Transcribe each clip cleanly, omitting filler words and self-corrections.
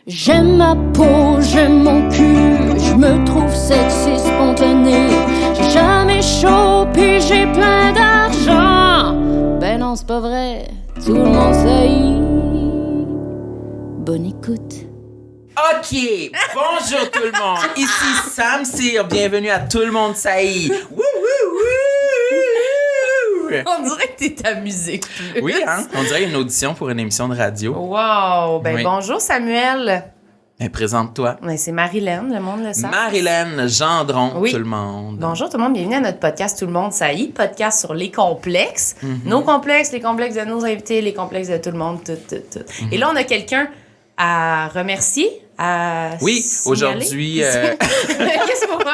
J'aime ma peau, j'aime mon cul, je me trouve sexy spontané. J'ai jamais chaud, puis j'ai plein d'argent. Ben non, c'est pas vrai, tout le monde sait. Bonne écoute. OK, bonjour tout le monde, ici Sam Cyr, bienvenue à Tout le monde saillit. On dirait que t'es ta musique. Plus. Oui, hein? On dirait une audition pour une émission de radio. Wow! Ben Oui. bonjour Samuel. Mais présente-toi. Ben, c'est Marilyn, le monde le sait. Marilyn Gendron, Oui. tout le monde. Bonjour tout le monde, bienvenue à notre podcast Tout le monde saillit, podcast sur les complexes. Nos complexes, les complexes de nos invités, les complexes de tout le monde, tout. Et là, on a quelqu'un à remercier, à Oui, signaler. aujourd'hui, Qu'est-ce qu'on fait?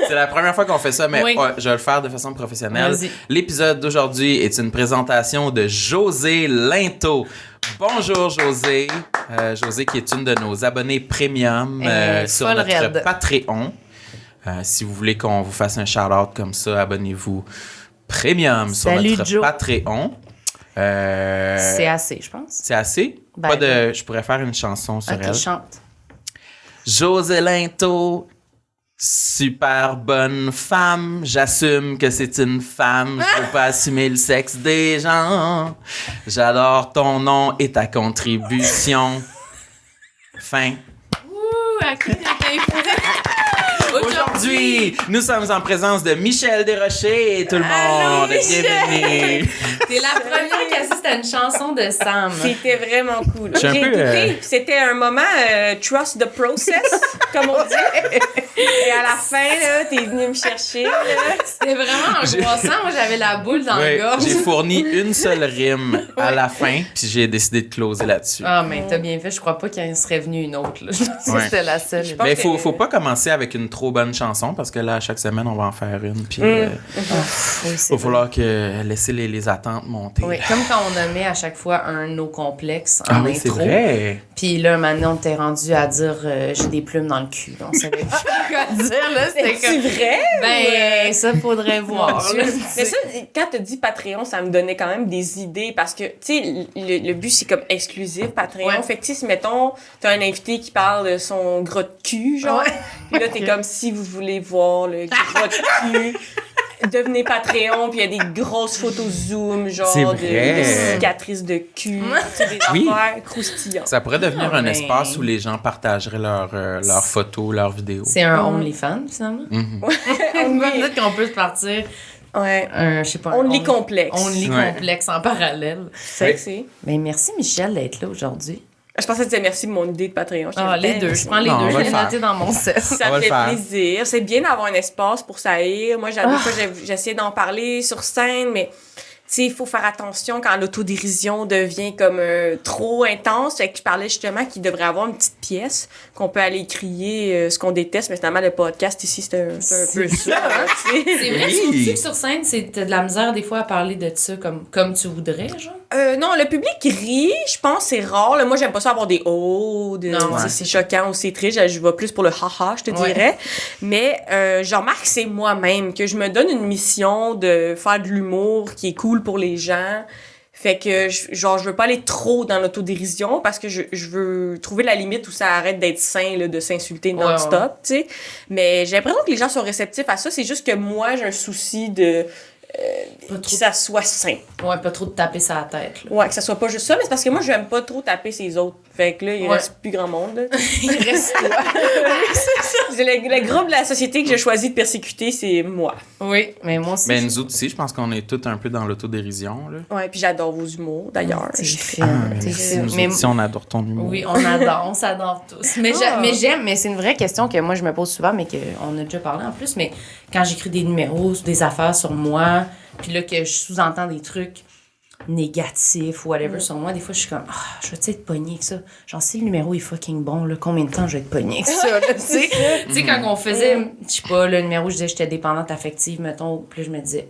c'est la première fois qu'on fait ça, mais Oui. ouais, je vais le faire de façon professionnelle. Vas-y. L'épisode d'aujourd'hui est une présentation de José Linteau. Bonjour José. José qui est une de nos abonnés premium sur folle notre raide. Patreon. Si vous voulez qu'on vous fasse un shout-out comme ça, abonnez-vous premium sur Salut, notre Joe. Patreon. C'est assez, je pense. C'est assez? Ben, Pas de... Je pourrais faire une chanson sur Ok, elle. chante. José Linteau, super bonne femme. J'assume que c'est une femme. Je veux pas assumer le sexe des gens. J'adore ton nom et ta contribution. Fin. Ouh, à coup de Aujourd'hui, nous sommes en présence de Michel Desrochers. Tout le Allô, monde, Michel! bienvenue. T'es la première qui assiste à une chanson de Sam. C'était vraiment cool. Je suis un J'ai peu, écouté, c'était un moment trust the process, comme on dit. Et à la fin, là, t'es venu me chercher. Là. C'était vraiment angoissant. Moi, j'avais la boule dans Oui, la gorge. j'ai fourni une seule rime à la fin, puis j'ai décidé de closer là-dessus. Ah, mais t'as bien fait. Je crois pas qu'il serait venu une autre. Là. Je pense Ouais. que c'était la seule. Mais que- faut pas commencer avec une trop bonne chanson parce que là, chaque semaine, on va en faire une. Puis Oui, c'est va vrai. falloir que laisser les attentes monter. Oui, comme quand on nommait à chaque fois un de nos complexes en Ah intro. oui, c'est vrai. Puis là, maintenant, on t'est rendu à dire j'ai des plumes dans le cul. On savait plus quoi dire. Là, c'était C'est comme. vrai? Ben, ça, faudrait voir. Mon Dieu. là. Mais ça, quand t'as dit Patreon, ça me donnait quand même des idées parce que, tu sais, le but, c'est comme exclusif, Patreon. Ouais. Fait que, tu sais, si, mettons, t'as un invité qui parle de son gros de cul, genre, Ouais. puis là, t'es Ok. comme, si vous voulez voir le gros de cul, devenez Patreon, puis il y a des grosses photos Zoom, C'est genre, vrai. de cicatrices de cul, tu sais, des Oui. affaires croustillantes. Ça pourrait devenir Ah, un mais- espace où les gens partageraient leurs photos, leurs vidéos. C'est un OnlyFans, finalement. Mhm. Peut-être qu'on peut se partir Ouais. un, je sais pas, On lit complexe. Only Ouais. complexe en parallèle. Sexy. Mais merci, Michel, d'être là aujourd'hui. Je pensais que tu disais merci de mon idée de Patreon. Je Ah, disais, les deux. merci. Je prends les Non, on deux. va Je le l'ai faire. noté dans mon set. On Ça va me le fait faire. plaisir. C'est bien d'avoir un espace pour saillir. Moi, des fois, j'essayais d'en parler sur scène, mais tu sais, il faut faire attention quand l'autodérision devient comme trop intense. Fait que je parlais justement qu'il devrait avoir une petite pièce qu'on peut aller crier ce qu'on déteste, mais finalement, le podcast ici, c'est un peu ça. Hein, tu sais. C'est vrai, Oui. trouves-tu que sur scène, t'as de la misère des fois à parler de ça comme tu voudrais, genre? Non, le public rit, je pense, c'est rare. Là, moi, j'aime pas ça avoir des oh, Non, tu sais, ouais. c'est choquant ou c'est triste. Je vais plus pour le haha, je te Ouais. dirais. Mais je remarque que c'est moi-même, que je me donne une mission de faire de l'humour qui est cool pour les gens. Fait que, je veux pas aller trop dans l'autodérision parce que je veux trouver la limite où ça arrête d'être sain, là, de s'insulter non-stop, tu sais. Mais j'ai l'impression que les gens sont réceptifs à ça. C'est juste que moi, j'ai un souci de Pas que trop, ça soit sain. ouais, pas trop de taper sa tête, là. Ouais, que ça soit pas juste ça, mais c'est parce que moi, j'aime pas trop taper ses autres. Fait que là, il Ouais. reste plus grand monde. Là. Il reste toi. C'est le groupe de la société que j'ai choisi de persécuter, c'est moi. Oui, mais moi aussi. Mais nous autres aussi, je pense qu'on est tous un peu dans l'autodérision. Là. Ouais, puis j'adore vos humours, d'ailleurs. T'es Je- fine, t'es Merci. fine. Nous Mais- autres aussi, on adore ton humour. Oui, on adore, on s'adore tous. Mais Ah. mais c'est une vraie question que moi je me pose souvent, mais qu'on a déjà parlé en plus. Mais quand j'écris des numéros, des affaires sur moi, puis là que je sous-entends des trucs négatifs ou whatever sur moi, des fois je suis comme, je vais-tu être pognée avec ça? Genre, si le numéro est fucking bon, là, combien de temps je vais être pognée avec ça? Là, tu sais? Tu sais, quand on faisait, je sais pas, le numéro, je disais que j'étais dépendante affective, mettons, puis là, je me disais,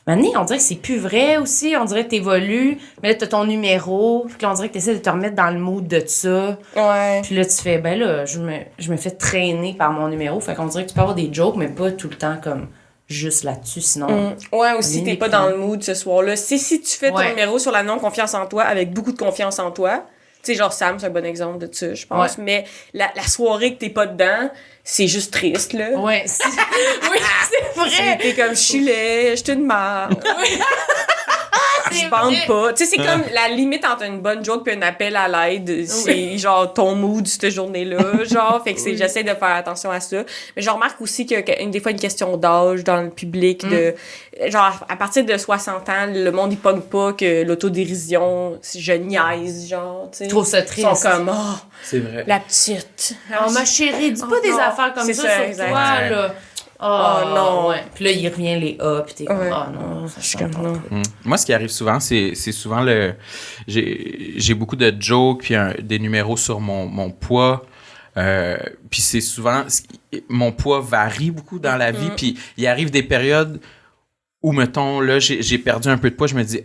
Mané, on dirait que c'est plus vrai aussi. On dirait que t'évolues, mais là, t'as ton numéro. Puis là, on dirait que t'essaies de te remettre dans le mood de ça. Ouais. Puis là, tu fais, ben là, je me fais traîner par mon numéro. Fait qu'on dirait que tu peux avoir des jokes, mais pas tout le temps comme juste là-dessus. Sinon, Ouais, aussi, On t'es est pas déprimé. dans le mood ce soir-là. Si tu fais ton Ouais. numéro sur la non-confiance en toi avec beaucoup de confiance en toi, sais, genre Sam, c'est un bon exemple de ça, je pense. Ouais. Mais la soirée que t'es pas dedans, c'est juste triste, là. Ouais, oui, c'est vrai. T'es comme, je suis laid, je te demande. Je bande pas. Tu sais, c'est comme la limite entre une bonne joke et un appel à l'aide. C'est genre ton mood cette journée-là. Genre, fait que j'essaie de faire attention à ça. Mais je remarque aussi qu'il y a des fois une question d'âge dans le public. Genre, à partir de 60 ans, le monde, il pogne pas que l'autodérision, je niaise, genre, tu sais. Je trouve ça triste. Ils sont comme, C'est vrai. la petite. Oh, ma chérie, dis pas des non, affaires comme c'est ça ça, sur exact. toi, là. Oh, non. Ouais. Puis là, il revient les A, puis t'es comme, Ouais. non, ça Je suis comme, non. Moi, ce qui arrive souvent, c'est souvent j'ai beaucoup de jokes puis des numéros sur mon poids. Puis c'est souvent... Mon poids varie beaucoup dans la vie. Puis il arrive des périodes où, mettons, là, j'ai perdu un peu de poids. Je me dis,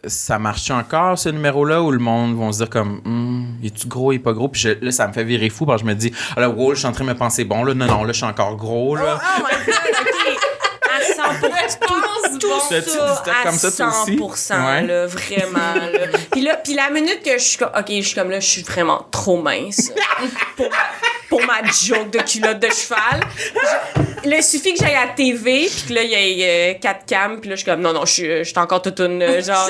ça marche encore, ce numéro-là? Ou le monde vont se dire comme, est-tu gros, il est pas gros? Puis là, ça me fait virer fou. Parce que je me dis, là, wow, je suis en train de me penser, bon, là, non, là, je suis encore gros, là. Oh my God, OK. À 100%. Tout T'as-tu dit ça, ça comme ça, toi aussi? 100%, Ouais. là, vraiment, là. Puis la minute que je suis comme, OK, je suis comme là, je suis vraiment trop mince pour ma joke de culotte de cheval. Là, il suffit que j'aille à la TV, puis que là, il y ait 4 cams, puis là, je suis comme, non, je suis encore toute une, genre,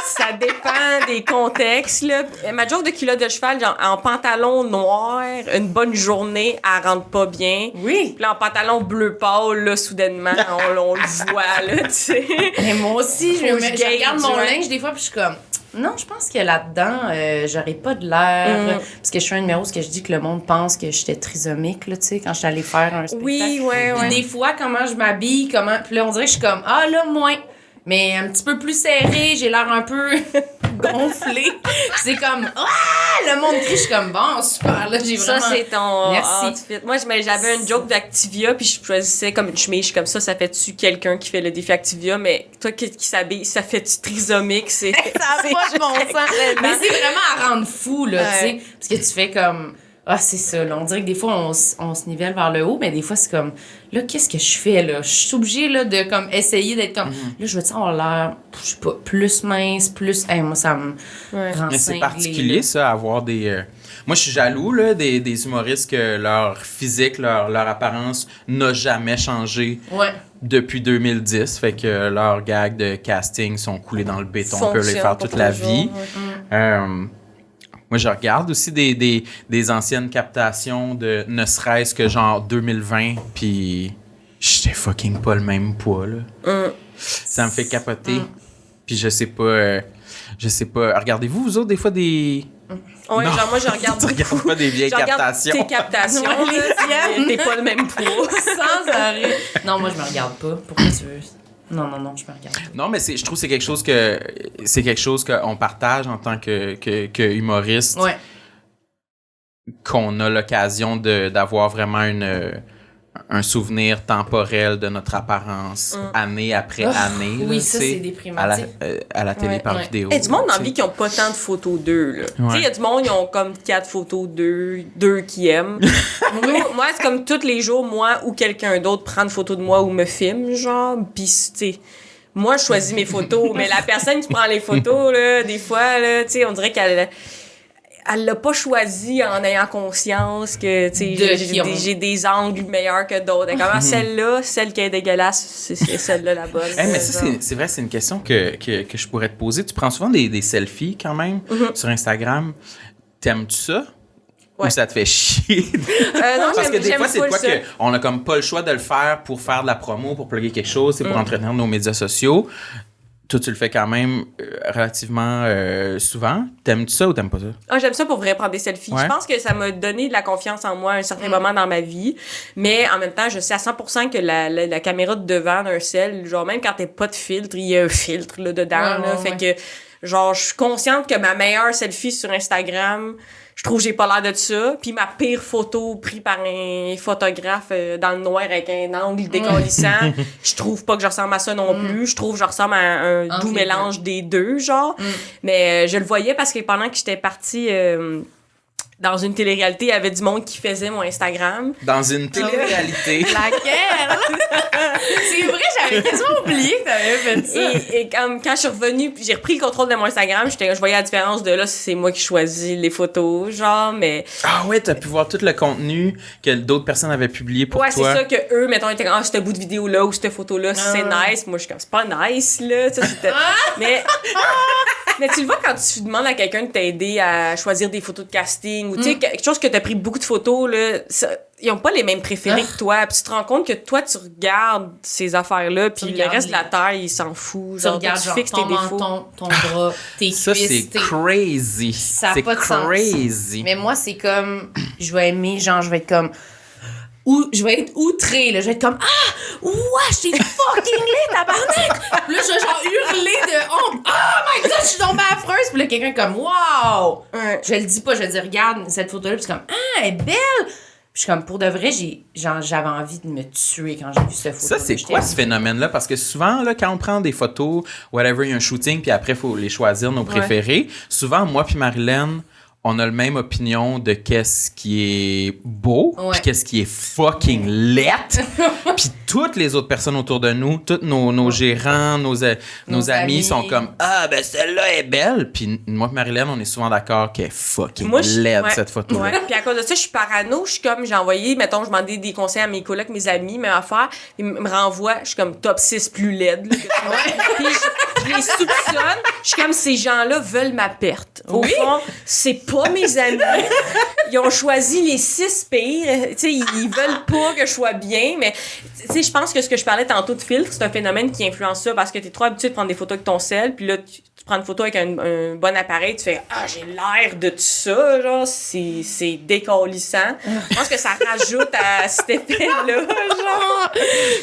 ça dépend des contextes, là. Ma joke de culotte de cheval, genre, en pantalon noir, une bonne journée, elle rentre pas bien. Oui. Puis là, en pantalon bleu pâle, là, soudainement, on le voit, là, tu sais. Mais moi aussi, Faut que je je regarde gauge, mon ouais. linge des fois, puis je suis comme, non, je pense que là-dedans, j'aurais pas de l'air. Parce que je fais un numéro où je dis que le monde pense que j'étais trisomique, là, tu sais, quand je suis allée faire un spectacle. Oui, ouais. Puis des fois, comment je m'habille, puis là, on dirait que je suis comme, là, moins. Mais un petit peu plus serré, j'ai l'air un peu gonflé. Puis c'est comme, le monde crie, je suis comme, bon, super, là, j'ai Ça, vraiment... c'est ton Merci. outfit. Moi, j'avais une joke d'Activia, puis je choisissais comme une chemise. Je suis comme ça fait-tu quelqu'un qui fait le défi Activia, mais toi qui s'habille, ça fait-tu trisomique? Ça n'a pas de bon sens. Mais c'est vraiment à rendre fou, là, tu sais. Parce que tu fais comme... c'est ça, là. On dirait que des fois, on se nivelle vers le haut, mais des fois, c'est comme... Là, qu'est-ce que je fais, là? Je suis obligée, là, de, comme, essayer d'être comme... Là, je veux avoir l'air, je sais pas, plus mince, plus... moi, ça me rend Mais c'est cinglée, particulier, là. ça, avoir des... Moi, je suis jaloux, là, des humoristes que leur physique, leur apparence n'a jamais changé Ouais. depuis 2010. Fait que leurs gags de casting sont coulés dans le béton. On peut les faire toute la vie. Moi, je regarde aussi des anciennes captations de ne serait-ce que genre 2020, puis j'étais fucking pas le même poids, là. Ça me fait capoter. Puis je sais pas... Regardez-vous, vous autres, des fois, des... Ouais, Non. genre, moi, je regarde Tu regardes pas des vieilles je regarde captations. tes captations, Ouais, les là, tiennes. t'es pas le même poids. Sans arrêt. Non, moi, je me regarde pas. Pourquoi tu veux... Non, je me regarde pas. Non, mais je trouve que c'est quelque chose qu'on partage en tant que humoriste, Ouais. qu'on a l'occasion d'avoir vraiment un souvenir temporel de notre apparence année après année. Oui, là, ça, tu sais, c'est déprimant. à la télé Ouais. par Ouais. vidéo. Il y a du monde dans la tu vie sais. qui ont pas tant de photos d'eux, là. Tu sais, il y a du monde, ils ont comme 4 photos d'eux qui aiment. Moi, c'est comme tous les jours, moi ou quelqu'un d'autre prend une photo de moi ou me filme, genre, pis, tu sais, moi, je choisis mes photos, mais la personne qui prend les photos, là, des fois, là, tu sais, on dirait qu'elle l'a pas choisi en ayant conscience que, tu sais, j'ai des angles meilleurs que d'autres. Et comment celle-là, celle qui est dégueulasse, c'est celle-là la bonne. Mais ça, c'est vrai, c'est une question que je pourrais te poser. Tu prends souvent des selfies quand même sur Instagram. T'aimes-tu ça? Ouais. Ou ça te fait chier? Non, Parce que des j'aime fois, c'est full quoi ça. qu'on a comme pas le choix de le faire pour faire de la promo, pour plugger quelque chose, c'est pour entretenir nos médias sociaux. Toi, tu le fais quand même relativement souvent. T'aimes-tu ça ou t'aimes pas ça? Ah, j'aime ça pour vrai prendre des selfies. Ouais. Je pense que ça m'a donné de la confiance en moi à un certain moment dans ma vie. Mais en même temps, je sais à 100% que la caméra de devant d'un sel, genre même quand t'as pas de filtre, il y a un filtre là, dedans. Ouais, là, ouais, fait que, genre, je suis consciente que ma meilleure selfie sur Instagram, je trouve que j'ai pas l'air de ça. Puis ma pire photo prise par un photographe dans le noir avec un angle décollissant, je trouve pas que je ressemble à ça non plus. Je trouve que je ressemble à un Entre doux les mélange des deux, genre. Mais je le voyais parce que pendant que j'étais partie dans une télé-réalité, il y avait du monde qui faisait mon Instagram. Dans une télé-réalité. Laquelle? C'est vrai, j'avais quasiment oublié que t'avais fait ça. Et quand je suis revenue, puis j'ai repris le contrôle de mon Instagram, je voyais la différence de là, c'est moi qui choisis les photos, genre, mais... Ah ouais, t'as pu voir tout le contenu que d'autres personnes avaient publié pour ouais, toi. c'est ça que eux, mettons, étaient comme, ce bout de vidéo-là ou cette photo-là, c'est nice. Moi, je suis comme, c'est pas nice, là. Ça, mais tu le vois quand tu demandes à quelqu'un de t'aider à choisir des photos de casting ou, tu sais, quelque chose que t'as pris beaucoup de photos, là, ils ont pas les mêmes préférés que toi. Puis tu te rends compte que toi, tu regardes ces affaires-là, puis le reste de la terre, il s'en fout. Tu regardes genre ton menton, ton bras, tes cuisses. Ça, c'est crazy. Ça c'est a pas de sens. crazy. Mais moi, c'est comme... Je vais aimer, genre, je vais être comme... je vais être outrée, là. Je vais être comme, c'est fucking lit, tabarnak! Puis là, je vais genre hurler de honte. Oh my god, je suis tombée affreuse! Puis là, quelqu'un est comme, wow! Ouais. Je le dis pas, je dis, regarde cette photo-là. Puis c'est comme, elle est belle! Puis je suis comme, pour de vrai, j'avais envie de me tuer quand j'ai vu cette photo. Ça, c'est quoi ce phénomène-là? Parce que souvent, là, quand on prend des photos, whatever, il y a un shooting, puis après, il faut les choisir, nos préférés. Souvent, moi puis Marilyn, on a la même opinion de qu'est-ce qui est beau, puis qu'est-ce qui est fucking laid. Puis toutes les autres personnes autour de nous, tous nos gérants, nos amis sont comme « Ah, ben celle-là est belle! » Puis moi et Marilyn, on est souvent d'accord qu'elle est fucking laide, cette photo-là. Ouais. Puis à cause de ça, je suis parano. Je suis comme, j'ai envoyé, mettons, je demandais des conseils à mes colocs, mes amis, mes affaires. Ils me renvoient, je suis comme top 6 plus laide. Puis je les soupçonne. Je suis comme, ces gens-là veulent ma perte. Au fond, c'est pas mes amis. Ils ont choisi les 6 pires. Tu sais, ils veulent pas que je sois bien, mais tu sais, je pense que ce que je parlais tantôt de filtre, c'est un phénomène qui influence ça parce que t'es trop habitué de prendre des photos avec ton sel, puis là, tu prends une photo avec un bon appareil, tu fais « Ah, j'ai l'air de tout ça! » Genre, c'est décollissant. Je pense que ça rajoute à cet effet-là, genre.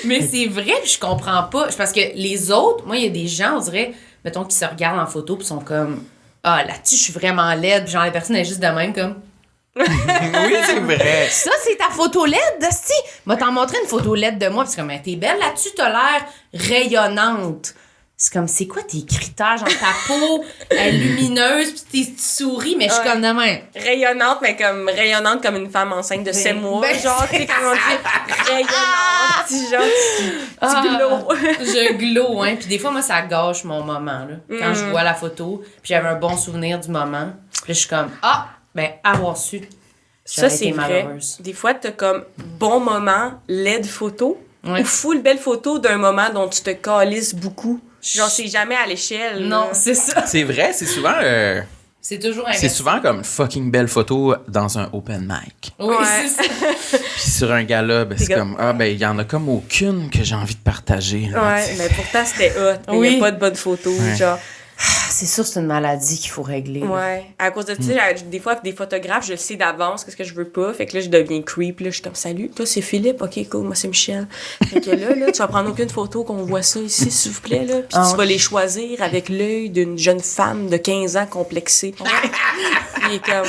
Mais c'est vrai, puis je comprends pas. Parce que les autres, moi, il y a des gens, on dirait, mettons, qui se regardent en photo, puis sont comme « Ah, là-dessus, je suis vraiment laide. » Puis genre, la personne est juste de même, comme... Oui, c'est vrai. Ça, c'est ta photo LED, Dusty. Moi, t'en montrer une photo LED de moi, puis c'est comme, t'es belle là-dessus, t'as l'air rayonnante. C'est comme, c'est quoi tes critères? Genre, ta peau est lumineuse, puis tu souris, mais je suis comme de même. Rayonnante comme une femme enceinte de 7 mois. Genre, tu sais, comment on dit, rayonnante. Genre, tu glow. Je glow, hein. Puis des fois, moi, ça gâche mon moment, là. Quand je vois la photo, puis j'avais un bon souvenir du moment. Puis je suis comme, avoir su. Ça, c'est vrai. Des fois, t'as comme bon moment, laide photo, ou full belle photo d'un moment dont tu te calisses beaucoup. Genre, c'est jamais à l'échelle. Non, là. c'est ça. C'est vrai, c'est souvent... c'est toujours c'est souvent comme fucking belle photo dans un open mic. Oui, Ouais. c'est ça. Puis sur un gala, ben, c'est comme, il y en a comme aucune que j'ai envie de partager. Là, Ouais, mais pourtant, c'était hot. Mais il n'y a pas de bonne photo. Genre, C'est sûr, c'est une maladie qu'il faut régler. ouais. À cause de ça, des fois, des photographes, je le sais d'avance, qu'est-ce que je veux pas. Fait que là, je deviens creep. Là, je suis comme, salut, toi, c'est Philippe. OK, cool, moi, c'est Michel. Fait que là, tu vas prendre aucune photo qu'on voit ça ici, s'il vous plaît, là. Puis tu vas les choisir avec l'œil d'une jeune femme de 15 ans complexée. Il est comme...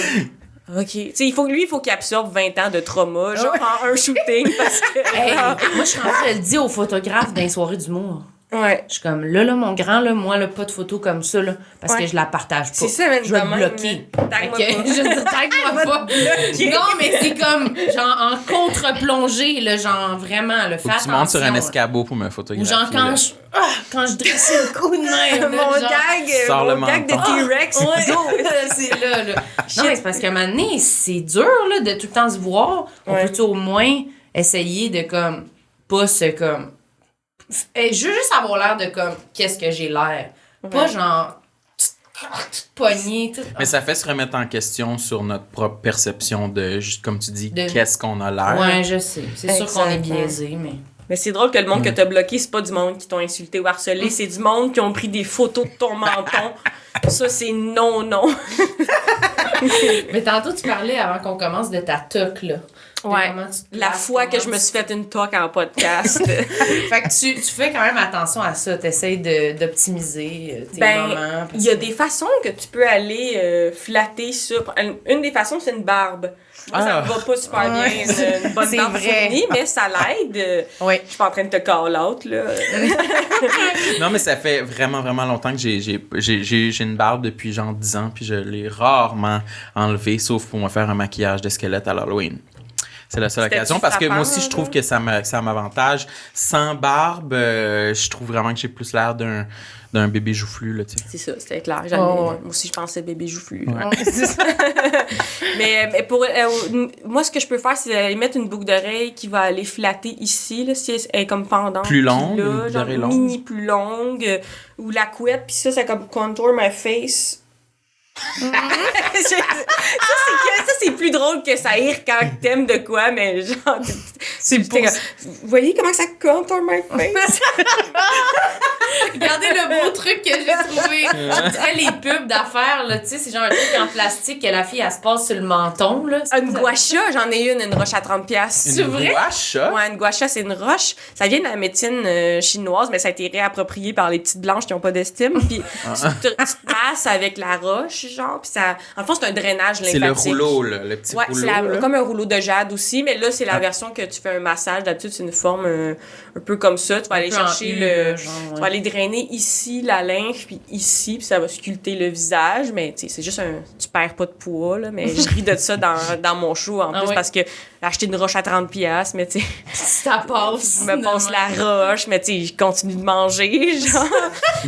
OK. Tu sais, il faut qu'il absorbe 20 ans de trauma, genre en un shooting, parce que... Hey, moi, je suis en train de le dire aux photographes dans les soirées d'humour. Ouais. Je suis comme, là, mon grand, là, moi, là, pas de photo comme ça, là, parce que je la partage pas. C'est ça, même je vais de te même, bloquer. Tag-moi Fait que, pas. je dis, tag-moi pas. Non, mais c'est comme, genre, en contre-plongée, là, genre, vraiment, le faut faire que tu montes sur un attention, escabeau pour me là. Ou photographier. genre, quand je dressais le coup de même. Mon là, genre, Sors mon gag de menton. T-Rex. ouais, c'est là. Non, mais c'est parce qu'à un moment donné, c'est dur, là, de tout le temps se voir. On peut-tu au moins essayer de, comme, pas se, comme... Je veux juste avoir l'air de, comme, qu'est-ce que j'ai l'air. Pas genre... Pogné, tout. Mais ça fait se remettre en question sur notre propre perception de, juste comme tu dis, De- qu'est-ce qu'on a l'air. Ouais, je sais. C'est sûr qu'on est Exactement. biaisé, mais... Mais c'est drôle que le monde que t'as bloqué, c'est pas du monde qui t'ont insulté ou harcelé, c'est du monde qui ont pris des photos de ton menton. Ça, c'est non. Mais tantôt, tu parlais, avant qu'on commence, de ta toque, là. Ouais. Comment tu te La places, fois que comment je me tu- suis fait une toque en podcast. Fait que tu fais quand même attention à ça. T'essayes d'optimiser tes moments. Il y a des façons que tu peux aller flatter ça. Une des façons, c'est une barbe. Moi, ça me va pas super bien, une bonne C'est barbe vrai. fournie, mais ça l'aide. Oui. Je suis pas en train de te call out, là. Non, mais ça fait vraiment, vraiment longtemps que j'ai une barbe depuis genre 10 ans, puis je l'ai rarement enlevée, sauf pour me faire un maquillage de squelette à l'Halloween. C'est la seule C'était-tu occasion, parce que moi frappant, aussi, je trouve là? que ça m'avantage. Sans barbe, je trouve vraiment que j'ai plus l'air d'un bébé joufflu, là, tu sais. C'est ça, c'était clair. Ouais. Moi aussi, je pensais bébé joufflu. là. Ouais. C'est ça. Mais pour moi, ce que je peux faire, c'est aller mettre une boucle d'oreille qui va aller flatter ici, là, si elle est comme pendante. Plus longue, puis une là, boucle genre d'oreille longue. mini plus longue, ou la couette, puis ça, c'est comme contour my face. Ça, c'est plus drôle que ça rire quand t'aimes de quoi, mais genre. C'est J'étais pour comme, vous voyez comment ça contour my face? Regardez le beau truc que j'ai trouvé. On dirait les pubs d'affaires, là, tu sais, c'est genre un truc en plastique que la fille, elle se passe sur le menton, là. Une gua sha, j'en ai une roche à 30$. C'est vrai? Gouache, Ouais, une gua sha, c'est une roche. Ça vient de la médecine chinoise, mais ça a été réapproprié par les petites blanches qui n'ont pas d'estime. Puis tu te masses avec la roche, genre, puis ça... En fond, c'est un drainage lymphatique. c'est le rouleau, là, le petit Ouais, rouleau. c'est là. comme un rouleau de jade aussi, mais là, c'est la version que tu fais un massage. D'habitude, c'est une forme un peu comme ça. Tu vas aller peu en chercher U, le... genre, ouais. Tu vas aller drainer ici la lymphe, puis ici, puis ça va sculpter le visage. Mais tu sais, c'est juste un... Tu perds pas de poids, là, mais je ris de ça dans mon show, en Ah plus, ouais. parce que acheter une roche à 30$, mais tu sais... Ça passe. Je me passe la roche, mais tu sais, je continue de manger, genre.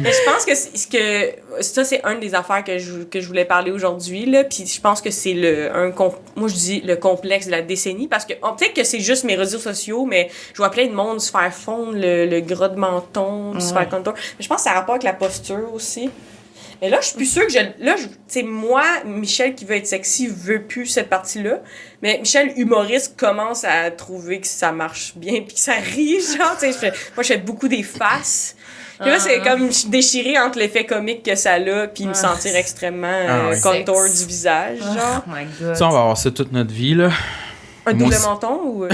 Mais je pense que ça, c'est une des affaires que je voulais parler aujourd'hui, là. Puis je pense que c'est moi, je dis le complexe de la décennie, parce que peut-être que c'est juste mes réseaux sociaux, mais je vois plein de monde se faire fondre le gras de menton, se faire contour. Mais je pense que ça a rapport avec la posture aussi. Mais là, je suis plus sûre que tu sais, moi, Michel qui veut être sexy veut plus cette partie-là. Mais Michel, humoriste, commence à trouver que ça marche bien puis que ça rit, genre, tu sais, moi, je fais beaucoup des faces. Puis là, c'est comme déchiré entre l'effet comique que ça a puis me sentir extrêmement ouais. contour Sexe. du visage, genre. Oh my god. Ça, on va avoir ça toute notre vie, là. Un Moi double aussi. menton ou...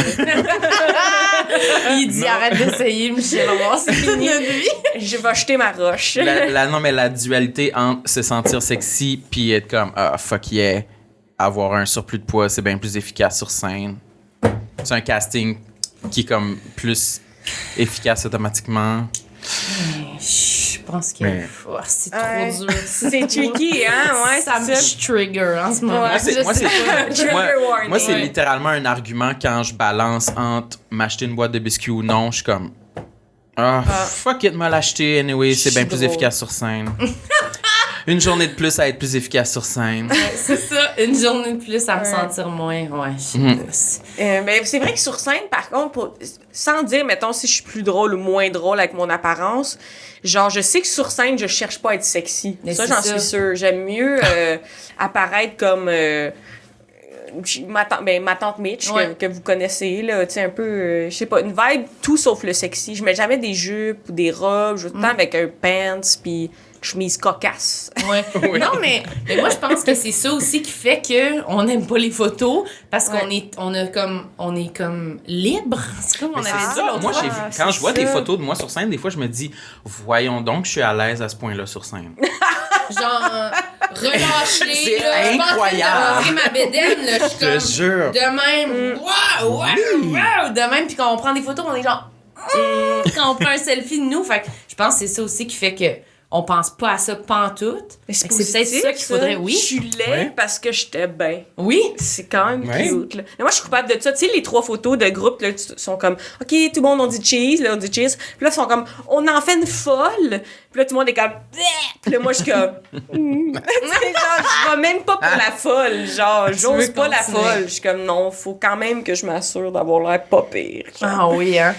Il dit arrête d'essayer, Michel, on va voir, c'est fini. je vais jeter ma roche. Non, mais la dualité entre se sentir sexy puis être comme, ah, fuck yeah, avoir un surplus de poids, c'est bien plus efficace sur scène. C'est un casting qui est comme plus efficace automatiquement. Je pense que Mais- c'est Ouais. trop dur. C'est tricky, hein? Ouais, Ça c'est ça. me trigger en ce moment. Ouais, Moi, Trigger warning. moi, c'est Ouais. littéralement un argument quand je balance entre m'acheter une boîte de biscuits ou non. Je suis comme, ah, fuck it, me l'acheter anyway, c'est bien suis plus drôle. efficace sur scène. Une journée de plus à être plus efficace sur scène. C'est ça, une journée de plus à me sentir moins. Ouais, Mais c'est vrai que sur scène, par contre, sans dire, mettons, si je suis plus drôle ou moins drôle avec mon apparence, genre, je sais que sur scène, je cherche pas à être sexy. Mais Ça, c'est j'en ça. suis sûre. J'aime mieux apparaître comme ma tante Mitch, Ouais. que vous connaissez, là, tu sais, un peu, je sais pas, une vibe tout sauf le sexy. Je mets jamais des jupes ou des robes, je joue tout le temps avec un pants, puis chemise cocasse. Ouais. Non, mais moi, je pense que c'est ça aussi qui fait qu'on n'aime pas les photos parce qu'on est comme libre. C'est comme on avait dit l'autre Moi, fois. quand je vois des ça. photos de moi sur scène, des fois, je me dis, voyons donc, je suis à l'aise à ce point-là sur scène. Genre, relâché. C'est là, incroyable. Je ma bédaine, là, je suis Je te comme jure. de même. Wow. De même, puis quand on prend des photos, on est genre. Quand on prend un selfie de nous. Fait que je pense que c'est ça aussi qui fait que on pense pas à ça pantoute. Mais Fait que c'est peut-être ça qu'il faudrait. Je Oui. suis laid Ouais. parce que j'étais bien. Oui. C'est quand même Ouais. cute, là. Mais moi, je suis coupable de ça. Tu sais, les 3 photos de groupe, là, sont comme, OK, tout le monde, on dit cheese, là, on dit cheese. Puis là, ils sont comme, on en fait une folle. Puis là, tout le monde est comme, bleh. Puis là, moi, je suis comme, Tu sais, genre, je vais même pas pour la folle. Genre, j'ose veux pas la continuer. folle. Je suis comme, non, faut quand même que je m'assure d'avoir l'air pas pire. genre. Ah oui, hein.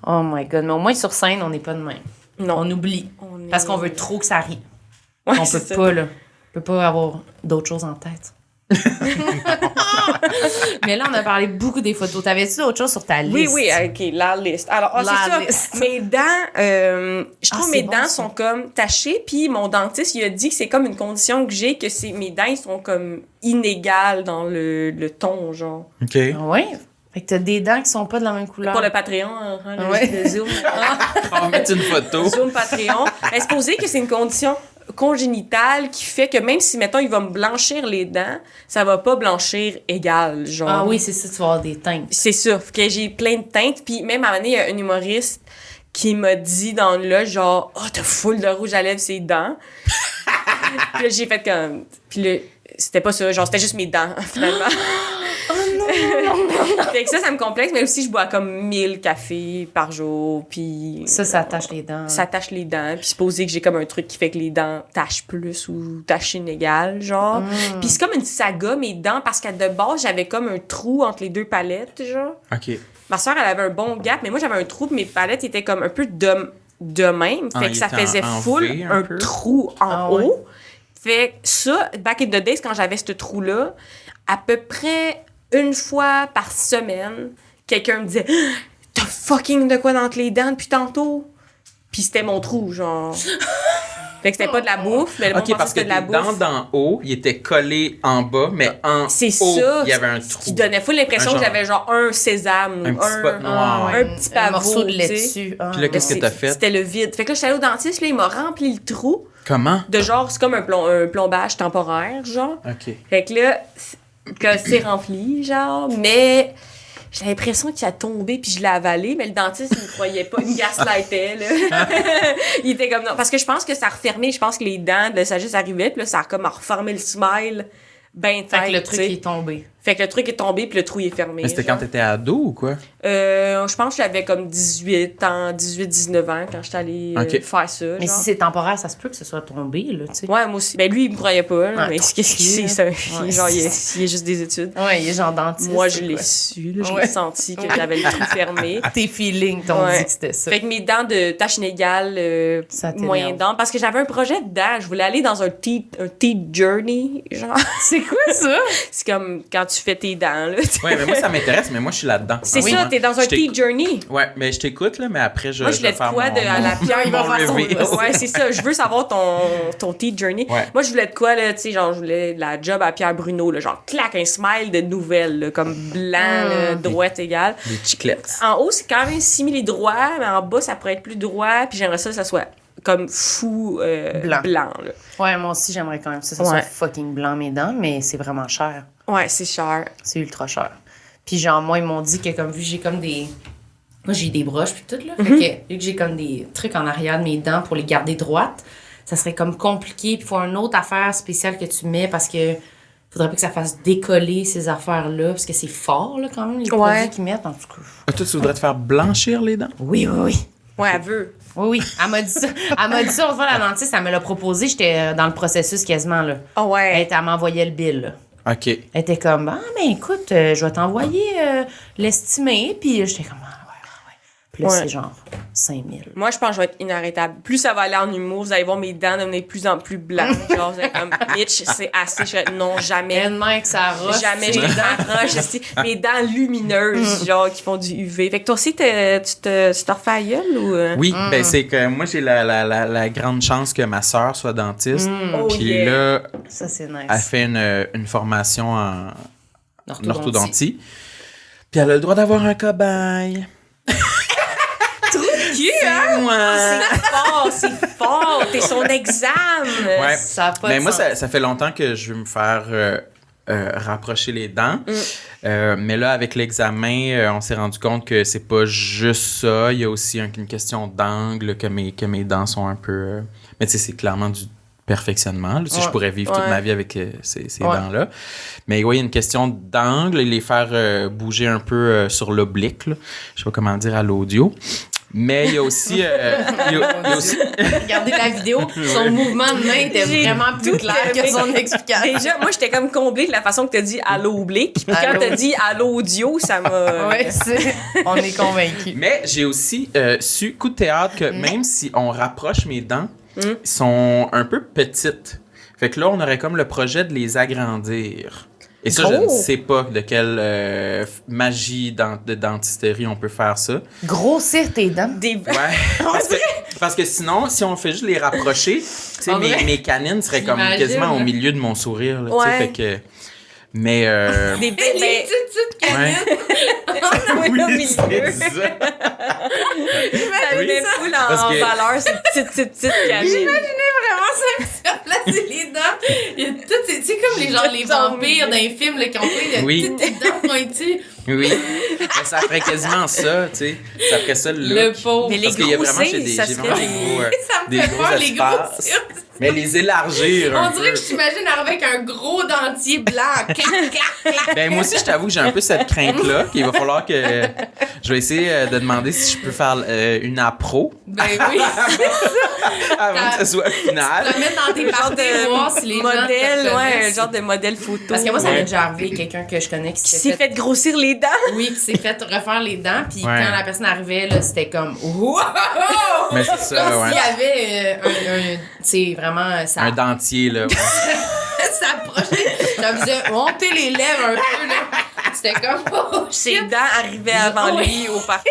Oh my god. Mais au moins sur scène, on n'est pas de même. Non. On oublie. On est- Parce qu'on veut trop que ça rie. Ouais, On c'est peut ça. pas, là. On peut pas avoir d'autres choses en tête. Mais là, on a parlé beaucoup des photos. T'avais-tu d'autres choses sur ta liste? Oui, oui, OK, la liste. Alors, La c'est ça. liste. Mes dents, je trouve c'est mes bon, dents ça. sont comme tachées, puis mon dentiste, il a dit que c'est comme une condition que j'ai, que mes dents, ils sont comme inégales dans le ton, genre. OK. Ah ouais? Fait que t'as des dents qui sont pas de la même couleur. Pour le Patreon, le Zoom. On va mettre une photo. Zoom Patreon. Mais supposé que c'est une condition congénitale qui fait que même si, mettons, il va me blanchir les dents, ça va pas blanchir égal, genre. Ah oui, c'est ça, tu vas avoir des teintes. C'est ça. Fait que j'ai plein de teintes. Puis même à un moment donné, il y a un humoriste qui m'a dit dans le loge, genre, « Oh, t'as full de rouge à lèvres ses dents. » Puis là, j'ai fait comme... Puis là, c'était pas ça. Genre, c'était juste mes dents, finalement. Fait que ça me complexe, mais aussi je bois comme 1000 cafés par jour, puis Ça tâche les dents. ça tâche les dents, puis supposé que j'ai comme un truc qui fait que les dents tâchent plus ou tâchent inégales, genre. Puis c'est comme une saga, mes dents, parce qu'à de base, j'avais comme un trou entre les deux palettes, genre. OK. Ma soeur, elle avait un bon gap, mais moi, j'avais un trou, puis mes palettes étaient comme un peu de même, fait que ça il était faisait en full V un peu. trou en Ah haut. ouais. Fait que ça, back in the days, quand j'avais ce trou-là, à peu près une fois par semaine, quelqu'un me disait « T'as fucking de quoi dans les dents depuis tantôt? » Puis c'était mon trou, genre. Fait que c'était pas de la bouffe, mais le monde OK, pensait parce que c'était de la tes dents bouffe. d'en haut, ils étaient collés en bas, mais en haut, C'est ça. il y avait un Ce trou. qui donnait full l'impression Un que genre- j'avais genre un sésame Un ou petit spot noir. ouais. un petit pavot, Un morceau de lait tu sais. dessus. Ah, Puis là, qu'est-ce que ouais. t'as fait? C'était le vide. Fait que là, j'étais allée au dentiste, là, il m'a rempli le trou. Comment? De genre, c'est comme un plombage temporaire, genre. OK. Fait que là, que c'est rempli, genre, mais j'ai l'impression qu'il a tombé puis je l'ai avalé, mais le dentiste, il me croyait pas, il me gaslightait, là. Il était comme non. Parce que je pense que ça a refermé, je pense que les dents de la sagesse arrivaient, puis là, ça a comme reformé le smile ben Fait que le tête, truc tu sais. est tombé. Fait que le truc est tombé puis le trou il est fermé. Mais c'était genre. quand t'étais ado ou quoi? Je pense que j'avais comme 18-19 ans quand j'étais allée Ok. faire ça. Mais genre. si c'est temporaire, ça se peut que ce soit tombé, là, tu sais. Ouais, moi aussi. Ben lui, il me croyait pas, là, Ouais, mais qu'est-ce qu'il tranquille, sait, là. ça? Ouais. Genre, il est juste des études. Ouais, il est genre dentiste. Moi, je c'est l'ai quoi. su, là, je Ouais. l'ai senti que j'avais le trou fermé. Tes feelings t'ont Ouais. dit que c'était ça. Fait que mes dents de tache inégale, Ça t'énerve. moyen dents, parce que j'avais un projet dedans, je voulais aller dans un teeth journey, genre. C'est quoi ça? C'est comme quand tu fais tes dents, là. Ouais, mais moi, ça m'intéresse, mais moi, je suis là-dedans. C'est Oui. ça, t'es dans un Je teeth journey. Ouais, mais je t'écoute, là, mais après, je Moi, je vais voulais de faire quoi mon- à la mon- pierre, il va mon faire son review. boss. Ouais, c'est ça. Je veux savoir ton teeth journey. Ouais. Moi, je voulais de quoi, là, tu sais, genre, je voulais la job à Pierre Bruno, là, genre, clac, un smile de nouvelle, là, comme blanc, là, droite égale. Des chiclettes. En haut, c'est quand même simili droit, mais en bas, ça pourrait être plus droit, puis j'aimerais ça que ça soit comme fou Blanc. là. Ouais, moi aussi, j'aimerais quand même que ça Ouais. soit fucking blanc mes dents, mais c'est vraiment cher. Ouais, c'est cher. C'est ultra cher. Puis genre, moi, ils m'ont dit que comme vu j'ai comme des... Moi, j'ai des broches puis tout, là. Fait que vu que j'ai comme des trucs en arrière de mes dents pour les garder droites, ça serait comme compliqué. Puis il faut une autre affaire spéciale que tu mets parce que faudrait pas que ça fasse décoller ces affaires-là parce que c'est fort, là, quand même, les Ouais. produits qu'ils mettent, en tout cas. Ah, toi, tu voudrais te faire blanchir les dents? Oui, oui, oui. Ouais, elle veut. Oui, oui. Elle m'a dit ça. Elle m'a dit ça, on va la dentiste, elle me l'a proposé, j'étais dans le processus quasiment, là. Ah ouais. Elle m'envoyait le bill, là. OK. Elle était comme, ah, mais écoute, je vais t'envoyer l'estimé. Puis j'étais comme, ah, ouais. Puis là, Ouais. c'est genre 5000. Moi, je pense que je vais être inarrêtable. Plus ça va aller en humour, vous allez voir mes dents devenir de plus en plus blanches. Genre, vous allez comme, bitch, c'est assez. Je vais être, non, jamais. Tellement que ça roche. Jamais je les approche. Mes dents lumineuses, genre, qui font du UV. Fait que toi aussi, tu te refais à gueule ou. Oui, ben c'est que moi, j'ai la grande chance que ma sœur soit dentiste. Oh, Puis yeah. là, Ça, c'est nice. elle fait une formation en Orthodontie. orthodontie. Puis elle a le droit d'avoir un cobaye. Qui, hein? Ouais. C'est fort. T'es son examen. Ouais. Ça a pas Mais de moi, sens. ça fait longtemps que je veux me faire rapprocher les dents. Mais là, avec l'examen, on s'est rendu compte que c'est pas juste ça. Il y a aussi une question d'angle, que mes dents sont un peu... Mais tu sais, c'est clairement du perfectionnement. Là. Tu sais, je pourrais vivre toute Ouais. ma vie avec ces Ouais. dents-là. Mais oui, il y a une question d'angle et les faire bouger un peu sur l'oblique. Là. Je sais pas comment dire à l'audio. Mais il y a aussi... il y a aussi... Regardez la vidéo, son mouvement de main était J'ai vraiment plus tout clair que son explication. Déjà, moi, j'étais comme comblée de la façon que t'as dit à l'oblique. Puis quand Allô. t'as dit à l'audio, ça m'a. Ouais, on est convaincus. Mais j'ai aussi su, coup de théâtre, que même si on rapproche mes dents, ils sont un peu petites. Fait que là, on aurait comme le projet de les agrandir. Et ça, je ne sais pas de quelle magie de dentisterie on peut faire ça. Grossir tes dents. Des... Ouais. Parce que sinon, si on fait juste les rapprocher, tu sais, En vrai? mes canines seraient comme J'imagine, quasiment au là. milieu de mon sourire. Là, tu sais, Ouais. fait que... Mais Des Les petites ouais. Oui, c'est ça. Ça Oui. met full en Parce que- valeur ces petites canines. Vraiment ça, se faire placer les dents. Il y a tout, tu sais, comme les vampires dans les films là, qui ont pris Oui. toutes les dents pointues. Oui. Mais ça ferait quasiment ça, tu sais. Ça ferait ça le look. Le pauvre. Mais les Parce qu'il y a gros vraiment, seins, j'ai ça vraiment serait des gros, Ça me des fait gros peur, les gros espaces. seins. Mais les élargir un On dirait peu. que je t'imagine arriver avec un gros dentier blanc. Clac, clac, clac. Ben moi aussi, je t'avoue que j'ai un peu cette crainte-là, qu'il va falloir que je vais essayer de demander si je peux faire une appro Ben oui. avant que ce soit final. Tu le mets dans tes Un genre parties, voir si de les gens modèle, te ouais, un reconnaissent. genre de modèle photo. Parce que moi, ça Ouais. m'est déjà arrivé, quelqu'un que je connais qui qui s'est s'est fait grossir les dents. Oui, qui s'est fait refaire les dents, puis Ouais. quand la personne arrivait, là, c'était comme wow! Mais c'est ça, Comme ouais. s'il y avait c'est vraiment ça Un dentier, là. Ouais. s'approchait, ça faisait monter les lèvres un peu là. C'était comme oh Ses shit, dents arrivaient avant Oui. lui au party.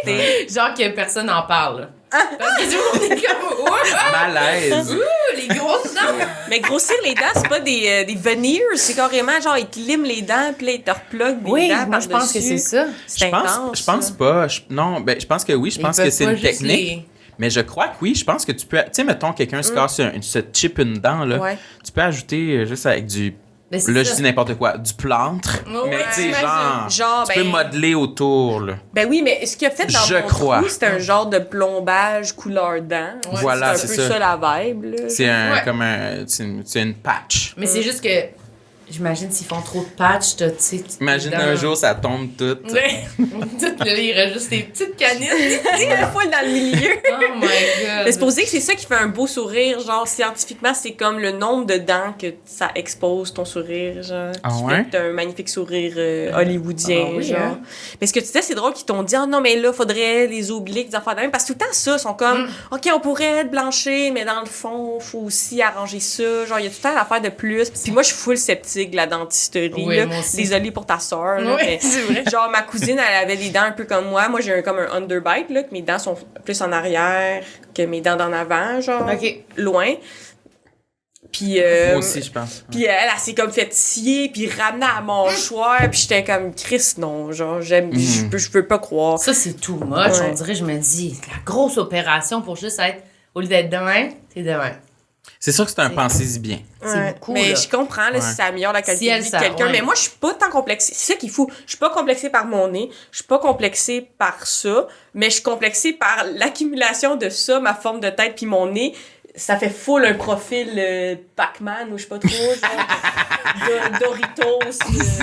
genre que personne n'en parle. Là. Parce que tout le monde est comme ouh, Malaise. les grosses dents. Mais grossir les dents, c'est pas des veneers, c'est carrément genre, ils te liment les dents, puis là, ils te repluguent des Oui, dents moi je pense que c'est par-dessus. ça. C'est Je pense intense, pas. Non, ben, je pense que oui. Je pense que c'est une technique. Mais je crois que oui. Je pense que tu peux. Tu sais, mettons, quelqu'un se casse, se chip une dent, là. Ouais. Tu peux ajouter juste avec du. Mais c'est Là, ça. je dis n'importe quoi. Du plantre. Ouais, mais tu sais, j'imagine. Genre, tu peux ben- modeler autour, là. Ben oui, mais ce qu'il a fait dans Je mon crois. trou, c'est un genre de plombage couleur dent. Ouais, Voilà, c'est un c'est peu ça. ça la vibe, là. C'est un, Ouais. comme un. C'est une patch. Mais c'est juste que j'imagine s'ils font trop de patch, tu sais. Imagine un jour, ça tombe tout. Ouais. Tout là, il reste juste des petites canines. Il est full dans le milieu. Oh my god. Mais supposé que c'est ça qui fait un beau sourire, genre scientifiquement, c'est comme le nombre de dents que ça expose ton sourire, genre. Ah qui ouais? fait que t'as un magnifique sourire hollywoodien, Ah oui, genre. hein? Mais ce que tu disais, c'est drôle qu'ils t'ont dit, ah non, mais là, faudrait les obliques, des affaires de même, parce que tout le temps, ça, ils sont comme, OK, on pourrait être blanchir, mais dans le fond, faut aussi arranger ça. Genre, il y a tout le temps l'affaire de plus. Puis moi, je suis full sceptique de la dentisterie, Oui, là. moi aussi. Désolée pour ta sœur, là, Oui, mais c'est vrai. genre, ma cousine, elle avait des dents un peu comme moi. Moi, j'ai comme un underbite, là, que mes dents sont plus en arrière que mes dents d'en avant, genre, Ok. loin. Puis, Moi aussi, je pense. puis elle s'est comme fait scier, puis ramener à mon mâchoire, puis j'étais comme, Chris, non, genre, je peux pas croire. Ça, c'est too much. Ouais. On dirait, je me dis, la grosse opération pour juste être, au lieu d'être demain, t'es demain. C'est sûr que c'est un pensez-y bien. C'est beaucoup, Mais là. je comprends, là, Ouais. si ça améliore la qualité Si de elle vie de ça, quelqu'un. ouais. Mais moi, je suis pas tant complexée. C'est ça qu'il faut. Je suis pas complexée par mon nez. Je suis pas complexée par ça. Mais je suis complexée par l'accumulation de ça, ma forme de tête puis mon nez. Ça fait full un profil Pac-Man ou je sais pas trop, genre Doritos.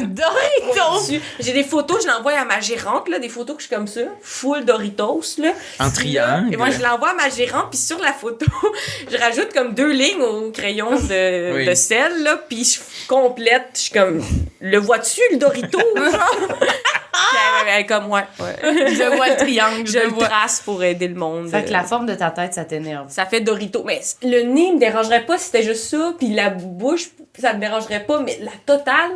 Doritos! J'ai des photos, je l'envoie à ma gérante, là, des photos que je suis comme ça, full Doritos, là. En Puis là, triangle. Et moi, je l'envoie à ma gérante, puis sur la photo, je rajoute comme 2 lignes au crayon de, Oui. de sel, là, puis je complète, je suis comme, le vois-tu, le Dorito, genre? Puis elle est comme, ouais. Je vois le triangle, Je le trace pour aider le monde. Fait que la forme de ta tête, ça t'énerve. Ça fait Dorito. Mais le nez me dérangerait pas si c'était juste ça, puis la bouche, ça me dérangerait pas, mais la totale,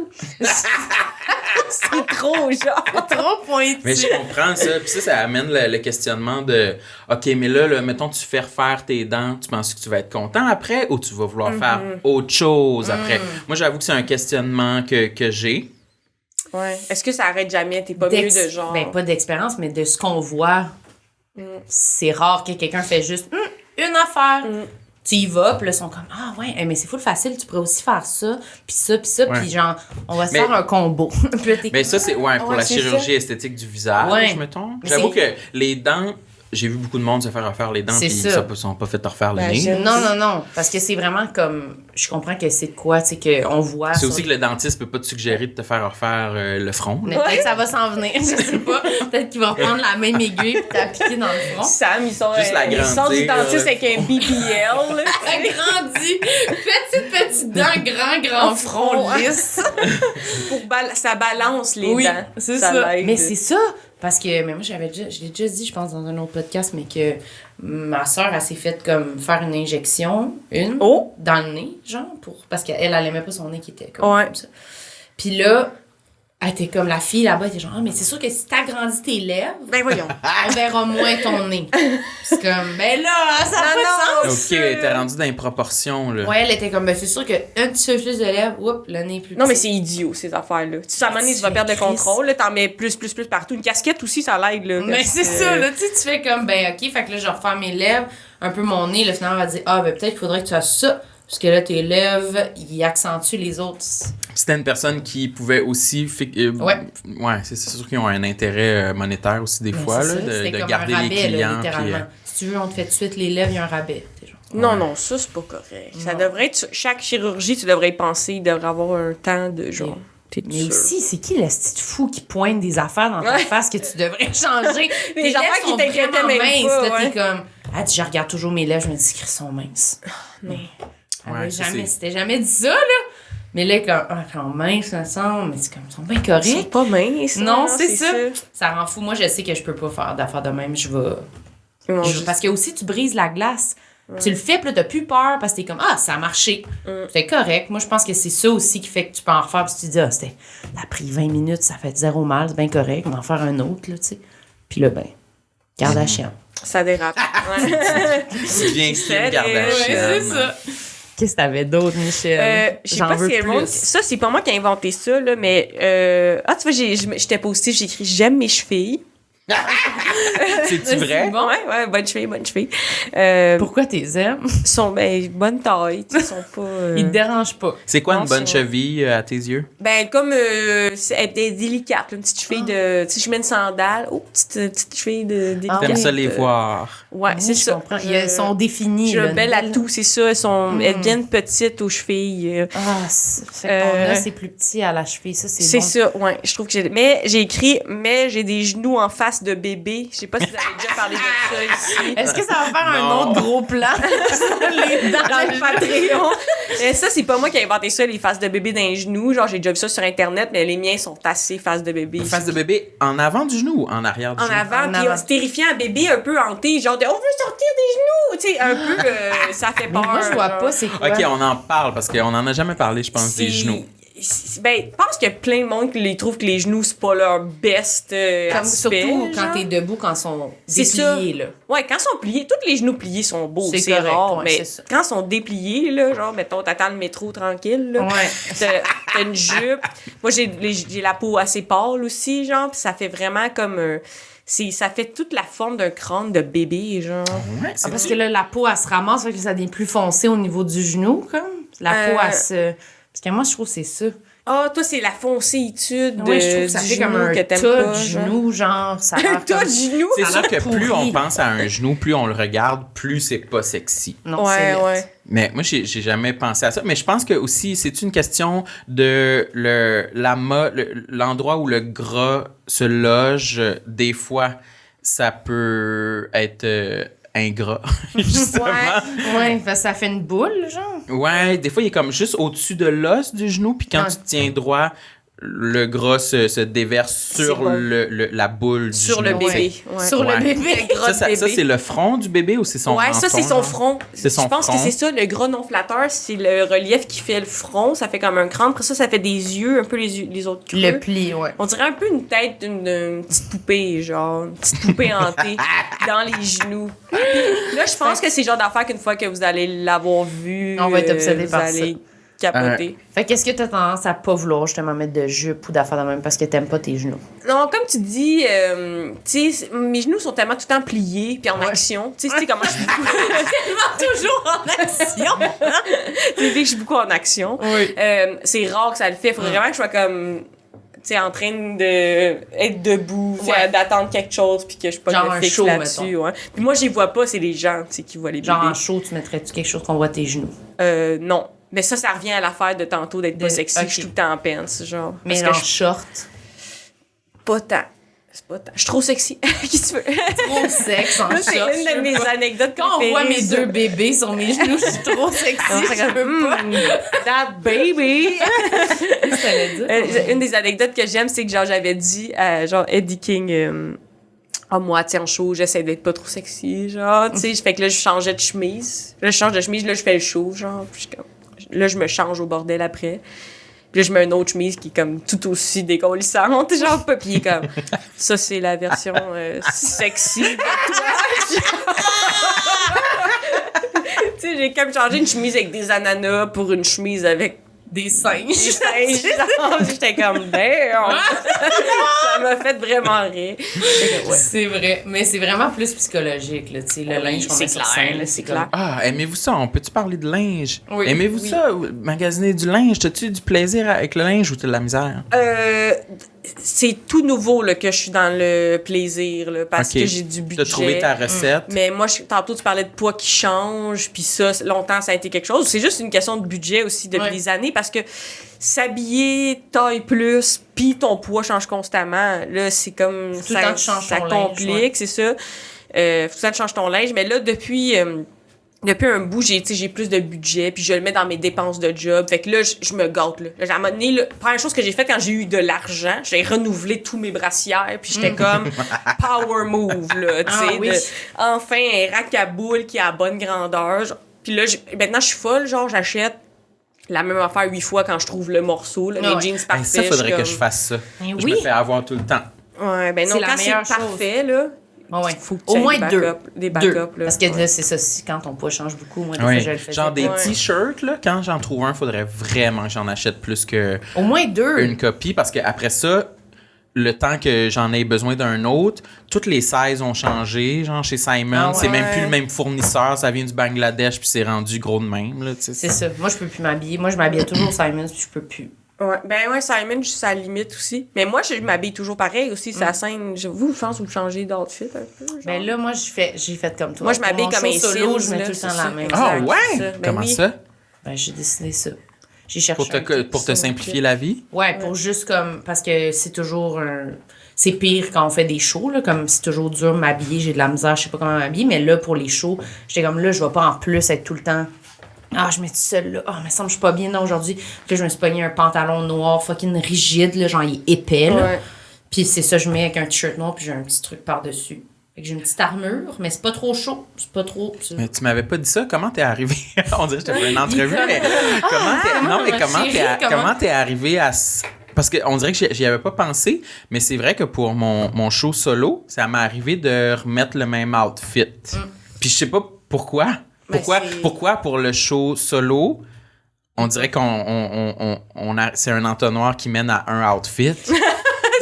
c'est trop, genre. Trop pointu. Mais je comprends ça. Puis ça amène le questionnement de OK, mais là, mettons, tu fais refaire tes dents, tu penses que tu vas être content après ou tu vas vouloir faire autre chose après? Moi, j'avoue que c'est un questionnement que j'ai. Ouais. Est-ce que ça arrête jamais? T'es pas mieux de genre. Ben, pas d'expérience, mais de ce qu'on voit. C'est rare que quelqu'un fait juste une affaire. Tu y vas, puis là, ils sont comme ah ouais, mais c'est full facile, tu pourrais aussi faire ça, puis ça, Ouais. puis genre, on va se Mais- faire un combo. Puis là, t'es Mais comme, ça, c'est pour ouais, la c'est chirurgie esthétique du visage, Ouais. mettons. Mais J'avoue c'est- que les dents, j'ai vu beaucoup de monde se faire refaire les dents, C'est puis ça. ils sont pas fait refaire le Ben, nez. j'aime- Non, parce que c'est vraiment comme, je comprends que c'est de quoi, tu sais, qu'on voit. C'est sur aussi que le dentiste peut pas te suggérer de te faire refaire le front. Mais là. peut-être que ça va s'en venir, je sais pas. Peut-être qu'il va reprendre la même aiguille et t'appliquer dans le front. Sam, ils sont Juste il sort du l'agrandir, dentiste là. avec un BBL. là. Agrandi, petite dent, grand En front front, hein. lisse. Pour ça balance les Oui, dents. c'est ça. l'aide. Mais c'est ça, parce que mais moi je l'ai déjà dit, je pense, dans un autre podcast, mais que ma soeur, elle s'est faite comme faire une injection, Oh! dans le nez, genre, parce qu'elle aimait pas son nez qui était comme, Ouais. comme ça. Puis là, Ah, t'es comme la fille là-bas, t'es genre, ah, mais c'est sûr que si t'agrandis tes lèvres, Ben voyons. on verra moins ton nez. C'est comme, ben là, ça n'a pas de sens. OK, t'es rendu dans les proportions, là. Ouais, elle était comme, ben c'est sûr qu'un petit peu plus de lèvres, oups, le nez est plus petit. Non, mais c'est idiot, ces affaires-là. Tu sais, à un moment donné, tu vas perdre le contrôle, là, t'en mets plus partout. Une casquette aussi, ça l'aide, là. Mais c'est ça, là, tu sais, tu fais comme, ben ok, fait que là, je vais refaire mes lèvres, un peu mon nez, là, finalement, on va dire, ah, ben peut-être qu'il faudrait que tu fasses ça, parce que là, tes lèvres, ils accentuent les autres. C'était une personne qui pouvait aussi... Ouais. Ouais, c'est sûr qu'ils ont un intérêt monétaire aussi, des Mais fois, c'est là, ça, c'était de comme garder un rabais, les clients. là, littéralement. puis, Si tu veux, on te fait tout de suite les lèvres, il y a un rabais. T'es genre, Non, non, ça, c'est pas correct. Ça Non. devrait être... Chaque chirurgie, tu devrais y penser, il devrait avoir un temps de genre... T'es mais sûr. aussi, c'est qui le petit fou qui pointe des affaires dans ta Ouais. face que tu devrais changer? Des Tes lèvres affaires qui sont t'inquiétaient vraiment même minces. pas, Là, ouais. t'es comme, ah, je regarde toujours mes lèvres, je me dis qu'elles sont minces. Mais Ouais, ça, c'est- c'était jamais dit ça, là. Mais là, comme, ah, elles sont minces, ça semble, mais c'est comme, elles sont bien correctes. Ils sont pas minces. Non, c'est ça. Ça rend fou. Moi, je sais que je peux pas faire d'affaires de même. Parce que aussi, tu brises la glace. Tu le fais, puis là, t'as plus peur parce que t'es comme, ah, ça a marché. C'est correct. Moi, je pense que c'est ça aussi qui fait que tu peux en refaire. Puis tu te dis, ah, ça a pris 20 minutes, ça fait 0 mal, c'est bien correct. On va en faire un autre, là, tu sais. Puis là, ben, garde à chien. Ça dérape. Ouais. C'est bien Kim Ouais, Kardashian. ça. Qu'est-ce que t'avais d'autre, Michel? Je sais pas si le monde... Ça, c'est pas moi qui ai inventé ça, là, mais... Ah, tu vois, j'étais positive, j'ai écrit « J'aime mes chevilles ». C'est-tu vrai? Bon. Ouais, bonne cheville. Pourquoi t'es aimes? Sont, bonne taille, tu sais, sont pas... Ils te dérangent pas. C'est quoi Non, une bonne c'est- cheville à tes yeux? Ben, comme, elle est délicate, là, une petite cheville de... Tu sais, je mets une sandale, petite cheville de délicate. T'aimes ça les voir? Ouais, Oui, c'est je ça. comprends. Elles sont définies. Je là, belle à une tout, c'est ça. Elles deviennent petites aux chevilles. Ah, fait que ton os est plus petit à la cheville. Ça, c'est bon. Ça, ouais. Je trouve que mais j'ai écrit, mais j'ai des genoux en face de bébé. Je sais pas si vous avez déjà parlé de ça ici. Est-ce que ça va faire un Non. autre gros plan sur les dents? Dans le Patreon. Et ça, c'est pas moi qui ai inventé ça, les faces de bébé dans les genoux. Genre, j'ai déjà vu ça sur Internet, mais les miens sont assez faces de bébé. Face de bébé en avant du genou ou en arrière du En genou? avant, En puis avant. c'est terrifiant, un bébé un peu hanté, genre de on veut sortir des genoux, tu sais, un peu, ça fait Mais peur. moi, je vois genre. pas c'est quoi. OK, on en parle parce qu'on en a jamais parlé, je pense, des genoux. Ben, je pense qu'il y a plein de monde qui les trouve que les genoux, c'est pas leur best Comme, aspect, surtout quand genre. t'es debout, quand ils sont C'est ça. dépliés, là. Ouais, quand ils sont pliés, tous les genoux pliés sont beaux, C'est c'est correct, rare, ouais, mais c'est ça. quand ils sont dépliés, là, genre, mettons, t'attends le métro tranquille, là, Ouais. t'as une jupe. Moi, j'ai la peau assez pâle aussi, genre, pis ça fait vraiment comme... ça fait toute la forme d'un crâne de bébé, genre. Ouais, Ah, c'est parce que là, la peau, elle se ramasse, fait que ça devient plus foncé au niveau du genou, comme. La peau, elle se... Parce que moi, je trouve que c'est ça. Ah, toi, c'est la foncéitude Ouais, je trouve que ça du fait comme genou un que t'aimes tas pas, de genre. genou, genre, ça a Un l'air tas comme... de genoux? C'est sûr que plus pourri. on pense à un genou, plus on le regarde, plus c'est pas sexy. Non, c'est laid. Ouais. Mais moi, j'ai jamais pensé à ça. Mais je pense que aussi, c'est une question de l'endroit où le gras se loge. Des fois, ça peut être ingrat, justement. Ouais, parce que ça fait une boule, genre. Ouais, des fois, il est comme juste au-dessus de l'os du genou, puis quand Ouais. tu te tiens droit, le gras se déverse sur bon. la boule du Sur le genou. bébé. Ouais. Sur Ouais. le bébé. Le gras Ça, de ça, bébé. c'est le front du bébé ou c'est son Ouais, ça, c'est son menton, genre? front. C'est son Je pense front. que c'est ça, le gras non flatteur, c'est le relief qui fait le front. Ça fait comme un crâne. Après ça fait des yeux, un peu les autres creux. Le pli, ouais. On dirait un peu une tête d'une petite poupée, genre. Une petite poupée hantée dans les genoux. Puis là, je pense que c'est le genre d'affaire qu'une fois que vous allez l'avoir vu, On va être obsédé vous par allez capoter. Fait qu'est-ce que t'as tendance à pas vouloir justement mettre de jupe ou d'affaires de même parce que t'aimes pas tes genoux? Non, comme tu dis, tu sais, mes genoux sont tellement tout le temps pliés puis en action. Tu sais comment je suis beaucoup... Toujours en action! Tu sais, je suis beaucoup en action. Oui. C'est rare que ça le fait. Faudrait vraiment que je sois comme... Tu sais, en train d'être debout, tu sais, Ouais. d'attendre quelque chose, puis que je pas Genre me un fixe show, là-dessus. mettons. Ouais. Puis moi, je les vois pas, c'est les gens, tu sais, qui voient les Genre en bébés. show, tu mettrais-tu quelque chose qu'on voit tes genoux? Non. Mais ça revient à l'affaire de tantôt d'être pas sexy. ok. Je suis tout le temps en pence, genre. Mais Parce en que short. pas tant. C'est pas tant. Je suis trop sexy. Qu'est-ce que tu veux? Trop sexe en Ça, short. c'est une de mes anecdotes Quand on voit mes préférées, ça. deux bébés sur mes genoux, je suis trop sexy. Non, c'est Je peux pas. That baby! Qu'est-ce que ça veut dire? Une des anecdotes que j'aime, c'est que genre j'avais dit à genre Eddie King, à moitié en show, j'essaie d'être pas trop sexy, genre, tu sais, fait que là, je changeais de chemise. Là, je change de chemise, là, je fais le show, genre, puis là, je me change au bordel après. Puis là, je mets une autre chemise qui est comme tout aussi décollissante, genre pas. Puis il est comme, ça, c'est la version sexy de toi. Tu sais, j'ai comme changé une chemise avec des ananas pour une chemise avec Des singes. des singes. Genre, j'étais comme, damn! Ça m'a fait vraiment rire. Ouais. C'est vrai. Mais c'est vraiment plus psychologique, là, tu sais, le linge qu'on c'est met sur clair, scène, là, c'est clair. Ah, aimez-vous ça? On peut-tu parler de linge? Oui. Aimez-vous Oui. ça? Magasiner du linge? T'as-tu du plaisir avec le linge ou t'as de la misère? C'est tout nouveau là, que je suis dans le plaisir là, parce Ok. que j'ai du budget. T'as trouvé ta recette? Mais moi, tantôt, tu parlais de poids qui change, puis ça, longtemps, ça a été quelque chose. C'est juste une question de budget aussi depuis Ouais. des années, parce que s'habiller taille plus, puis ton poids change constamment, là, c'est comme... Tout le temps, tu changes ça ton linge, complique, ouais. c'est ça. Faut tout le temps, tu changes ton linge. Mais là, depuis un bout, j'ai plus de budget, puis je le mets dans mes dépenses de job. Fait que là, je me gâte, là. À un moment donné, la première chose que j'ai fait quand j'ai eu de l'argent, j'ai renouvelé tous mes brassières, puis j'étais comme power move, là, tu sais. Ah oui. Enfin, un rack à boules qui a la bonne grandeur. Puis là, maintenant, je suis folle, genre, j'achète la même affaire 8 fois quand je trouve le morceau, là, Ah mes ouais. jeans Hey, parfaits. ça, faudrait je que suis je fasse ça. Mais Je oui. me fais avoir tout le temps. comme... Ouais, ben non, C'est la quand c'est meilleure chose. parfait, là, Ouais. faut que tu Au aies moins des deux. backups, là. Parce que Ouais. là, c'est ça, si quand ton poids change beaucoup, moi, des Oui. fois, je le fais. Genre des Ouais. t-shirts, là, quand j'en trouve un, faudrait vraiment que j'en achète plus que Au moins 2. une copie parce qu'après ça, le temps que j'en ai besoin d'un autre, toutes les sizes ont changé. Genre chez Simon, Ah ouais. c'est même plus le même fournisseur, ça vient du Bangladesh puis c'est rendu gros de même. Là, tu sais. C'est ça. Moi, je peux plus m'habiller. Moi, je m'habillais toujours Simons, puis je peux plus. Ouais, ben ouais, Simon, je suis à la limite aussi. Mais moi, je m'habille toujours pareil aussi, c'est la scène. Vous, je pense que vous changez d'outfit un peu. Genre. Ben là, moi, j'ai fait comme toi. Moi, je Pour m'habille mon comme show un solo, Sims, je mets là, tout le temps c'est la ça. même. Ah Exact, ouais? c'est ça. Ben Comment oui. ça? Ben, j'ai décidé ça. J'ai cherché Pour te, un kit pour te ça. simplifier la vie? Ouais, pour juste comme... Parce que c'est toujours un... C'est pire quand on fait des shows, là. Comme c'est toujours dur de m'habiller. J'ai de la misère, je sais pas comment m'habiller. Mais là, pour les shows, j'étais comme là, je vais pas en plus être tout le temps... Ah, je mets tout seul là. Ah, mais ça me semble que je suis pas bien là, aujourd'hui. Puis là, je me suis pogné un pantalon noir fucking rigide, là. Genre, il est épais, là. Ouais. Puis c'est ça, je mets avec un t-shirt noir, puis j'ai un petit truc par-dessus. Fait que j'ai une petite armure, mais c'est pas trop chaud. C'est pas trop... Mais tu m'avais pas dit ça. Comment t'es arrivé? On dirait que je t'ai fait une entrevue, mais comment comment t'es arrivé à... Parce qu'on dirait que j'y avais pas pensé, mais c'est vrai que pour mon show solo, ça m'est arrivé de remettre le même outfit. Puis je sais pas pourquoi. Ben, Pourquoi pour le show solo, on dirait c'est un entonnoir qui mène à un outfit.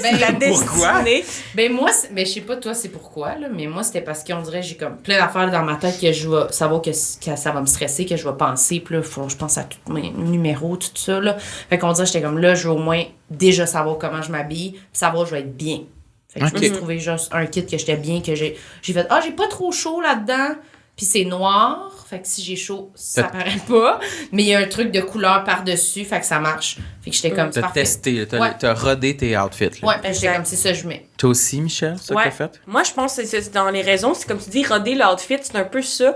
Ben, La Pourquoi? destinée. ben moi, mais je sais pas toi c'est pourquoi, là, mais moi c'était parce qu'on dirait que j'ai comme plein d'affaires dans ma tête que je vais savoir que ça va me stresser, que je vais penser, puis là, faut que je pense à tous mes numéros, tout ça, là. Fait qu'on dirait j'étais comme là, je veux au moins déjà savoir comment je m'habille, puis savoir que je vais être bien. Fait que je me suis trouvé juste un kit que j'étais bien, que j'ai fait, j'ai pas trop chaud là-dedans. Puis c'est noir, fait que si j'ai chaud, ça paraît pas. Mais il y a un truc de couleur par-dessus, fait que ça marche. Fait que j'étais comme, c'est T'as parfait. testé, Ouais. t'as rodé tes outfits. Là. Ouais, ben j'étais comme, c'est ça, je mets. Toi aussi, Michel, ça que Ouais. t'as fait? Moi, je pense que c'est dans les raisons. C'est comme tu dis, roder l'outfit, c'est un peu ça.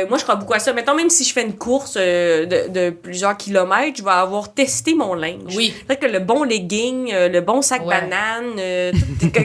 Moi, je crois beaucoup à ça. Mettons, même si je fais une course de plusieurs kilomètres, je vais avoir testé mon linge. Oui. Peut-être que le bon legging, le bon sac Ouais. banane,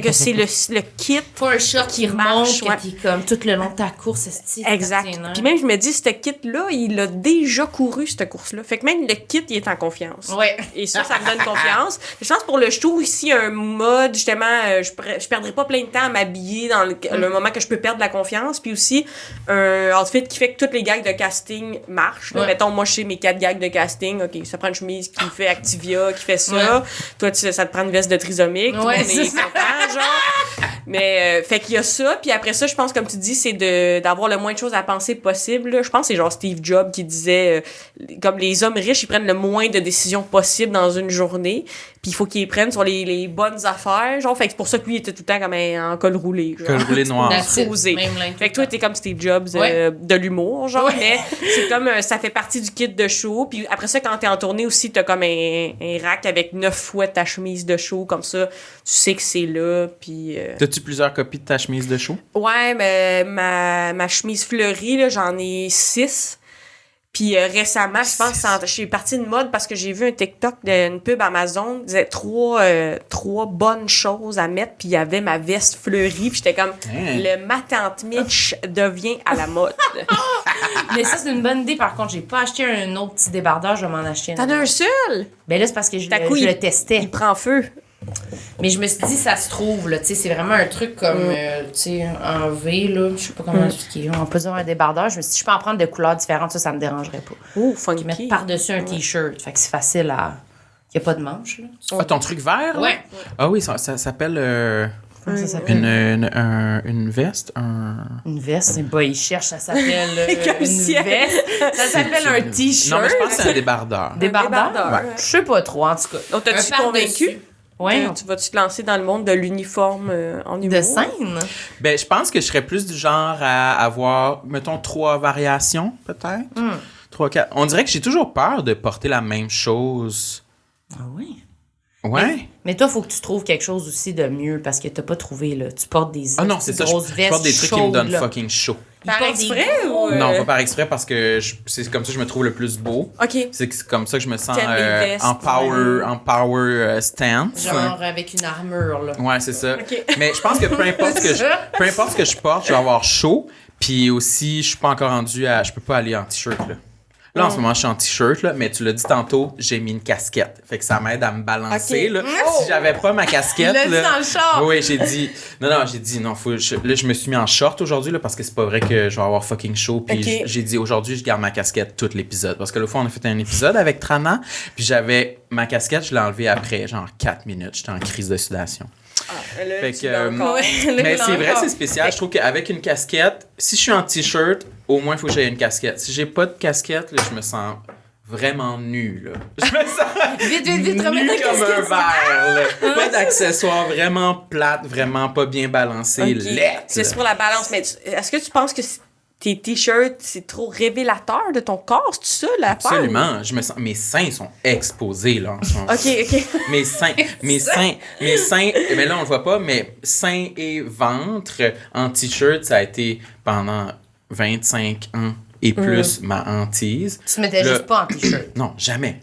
que c'est le kit. Pas un short qui remonte, marche, que ouais. t'es comme tout le long de ta course, esti, Exact. t'appartiens, Puis même, je me dis, ce kit-là, il a déjà couru, cette course-là. Fait que même le kit, il est en confiance. Ouais. Et ça me donne confiance. Je pense pour le show ici, un mode, justement, je perdrai pas plein de temps à m'habiller dans le moment que je peux perdre la confiance. Puis aussi, un outfit qui fait que toutes les gags de casting marchent. là. Ouais. Mettons, moi, je sais mes 4 gags de casting. OK, ça prend une chemise qui fait Activia, qui fait ça. Ouais. Toi, ça te prend une veste de trisomique. Tout le Ouais, monde c'est est ça. content, genre. Mais, fait qu'il y a ça. Puis après ça, je pense, comme tu dis, c'est d'avoir le moins de choses à penser possible. là. Je pense que c'est genre Steve Jobs qui disait, comme les hommes riches, ils prennent le moins de décisions possibles dans une journée. Puis il faut qu'ils les prennent sur les bonnes affaires. Genre, fait que c'est pour ça que lui, il était tout le temps comme en col roulé. Genre. Col roulé noir. That's it. Posé. Même linge Fait que toi, t'es comme Steve Jobs Ouais. de l'humour, genre. Ouais. Mais c'est comme, ça fait partie du kit de show. Puis après ça, quand t'es en tournée aussi, t'as comme un rack avec 9 fois ta chemise de show. Comme ça, tu sais que c'est là. Puis... T'as-tu plusieurs copies de ta chemise de show? Ouais, mais ma chemise fleurie, là, j'en ai 6. Puis récemment, je pense que je suis partie de mode parce que j'ai vu un TikTok d'une pub Amazon qui disait trois bonnes choses à mettre, puis il y avait ma veste fleurie, puis j'étais comme le ma tante Mitch devient à la mode. Mais ça, c'est une bonne idée. Par contre, j'ai pas acheté un autre petit débardeur, je vais m'en acheter un. T'en as un seul? Ben là, c'est parce que je coup, le testais. Il prend feu. Mais je me suis dit, ça se trouve, là, tu sais, c'est vraiment un truc comme, tu sais, un V, là, je sais pas comment expliquer. On peut dire un débardeur. Je me suis dit, je peux en prendre de couleurs différentes, ça me dérangerait pas. Oh, Qui funky. mettent par-dessus un T-shirt. Fait que c'est facile à... Il y a pas de manche, là. Ah, ton truc vert? là? Ouais. Ah oui, ça s'appelle Comment ça s'appelle? une veste, Une veste, c'est pas, il cherche, ça s'appelle Comme une ciel. veste. Ça s'appelle un T-shirt. Non, mais je pense que c'est un débardeur. Débardeur? débardeur. Je sais pas trop, en tout cas. Donc, t'as-tu Un convaincu? par-dessus. Ouais. Tu vas-tu te lancer dans le monde de l'uniforme en humour? De scène? Ben, je pense que je serais plus du genre à avoir, mettons, 3 variations, peut-être. 3, 4. On dirait que j'ai toujours peur de porter la même chose. Ah oui. Ouais. Mais toi, il faut que tu trouves quelque chose aussi de mieux parce que t'as pas trouvé, là. Tu portes des Ah non, c'est ça. grosses Je vestes porte des trucs qui me donnent chaudes, là. fucking chaud. Par portent des exprès gros- ou... Non, pas par exprès, parce que c'est comme ça que je me trouve le plus beau. OK. C'est comme ça que je me sens T'aimes les vestes, en power stance. Genre avec une armure, là. Ouais, c'est ça. OK. Mais je pense que peu importe ce que je porte, je vais avoir chaud. Puis aussi, je suis pas encore rendu à... Je peux pas aller en t-shirt, là. Là, en ce moment, je suis en t-shirt, là, mais tu l'as dit tantôt, j'ai mis une casquette. Fait que ça m'aide à me balancer, Ok. là. Si j'avais pas ma casquette, Il l'a dit là... dans le char. Oui, j'ai dit... Non, là, je me suis mis en short aujourd'hui, là, parce que c'est pas vrai que je vais avoir fucking chaud. Puis Ok. j'ai dit, aujourd'hui, je garde ma casquette tout l'épisode. Parce que l'autre fois, on a fait un épisode avec Trana, puis j'avais... Ma casquette, je l'ai enlevée après, genre 4 minutes. J'étais en crise de sudation. Là, Fait tu que, l'as encore. Mais c'est vrai, c'est spécial. Je trouve qu'avec une casquette, si je suis en t-shirt, au moins, il faut que j'aie une casquette. Si j'ai pas de casquette, là, je me sens vraiment nu, là. Je me sens Vite, nu remets ta comme un casquette. verre, là. Pas d'accessoires, vraiment plate, vraiment pas bien balancé, Ok. laid. C'est pour la balance. Mais est-ce que tu penses que tes t-shirts, c'est trop révélateur de ton corps? C'est ça, la peur? Absolument. Je me sens... Mes seins sont exposés, là, en ce moment. OK. Mes seins, mais là, on le voit pas, mais seins et ventre en t-shirt, ça a été pendant 25 ans et plus ma hantise. Tu te mettais Le- juste pas en T-shirt. Non, jamais.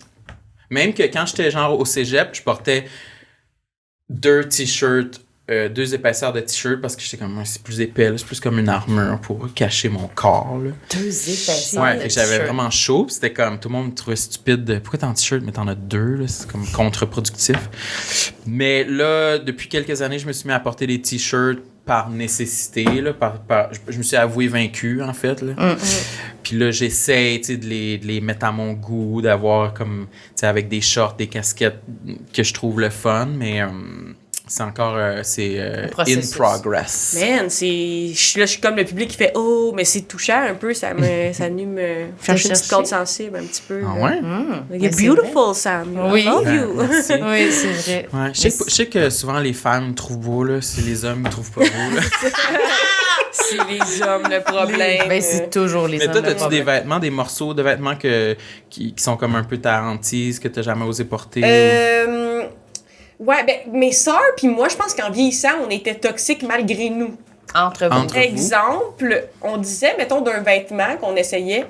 Même que quand j'étais genre au cégep, je portais 2 t-shirts, 2 épaisseurs de t-shirt parce que j'étais comme, c'est plus épais, là, c'est plus comme une armure pour cacher mon corps, là. 2 épaisseurs. Ouais, de fait que j'avais t-shirt. vraiment chaud. Puis c'était comme, tout le monde me trouvait stupide. Pourquoi t'es en t-shirt, mais t'en as 2, là? C'est comme contre-productif. Mais là, depuis quelques années, je me suis mis à porter des t-shirts par nécessité, là. Je me suis avoué vaincu, en fait, là. Puis là, j'essaie, tu sais, de les mettre à mon goût, d'avoir comme, tu sais, avec des shorts, des casquettes que je trouve le fun, mais c'est encore, c'est in processus. progress. Man, je suis comme le public qui fait « Oh, mais c'est touchant un peu, ça venu me chercher une petite chercher. corde sensible un petit peu. Ah là. ouais? Like, Mais you're c'est beautiful, Sam. Oui. I love you. Merci. Oui, c'est vrai. Ouais, je sais que souvent les femmes me trouvent beau, là, si les hommes me trouvent pas beau. Là. C'est les hommes le problème. Ben, c'est toujours les Mais hommes. toi, le as-tu des problème. vêtements, des morceaux de vêtements qui sont comme un peu ta hantise, que t'as jamais osé porter? Ouais, ben, mes sœurs puis moi, je pense qu'en vieillissant, on était toxiques malgré nous. Entre vous. Entre- vous? Exemple, on disait, mettons, d'un vêtement qu'on essayait,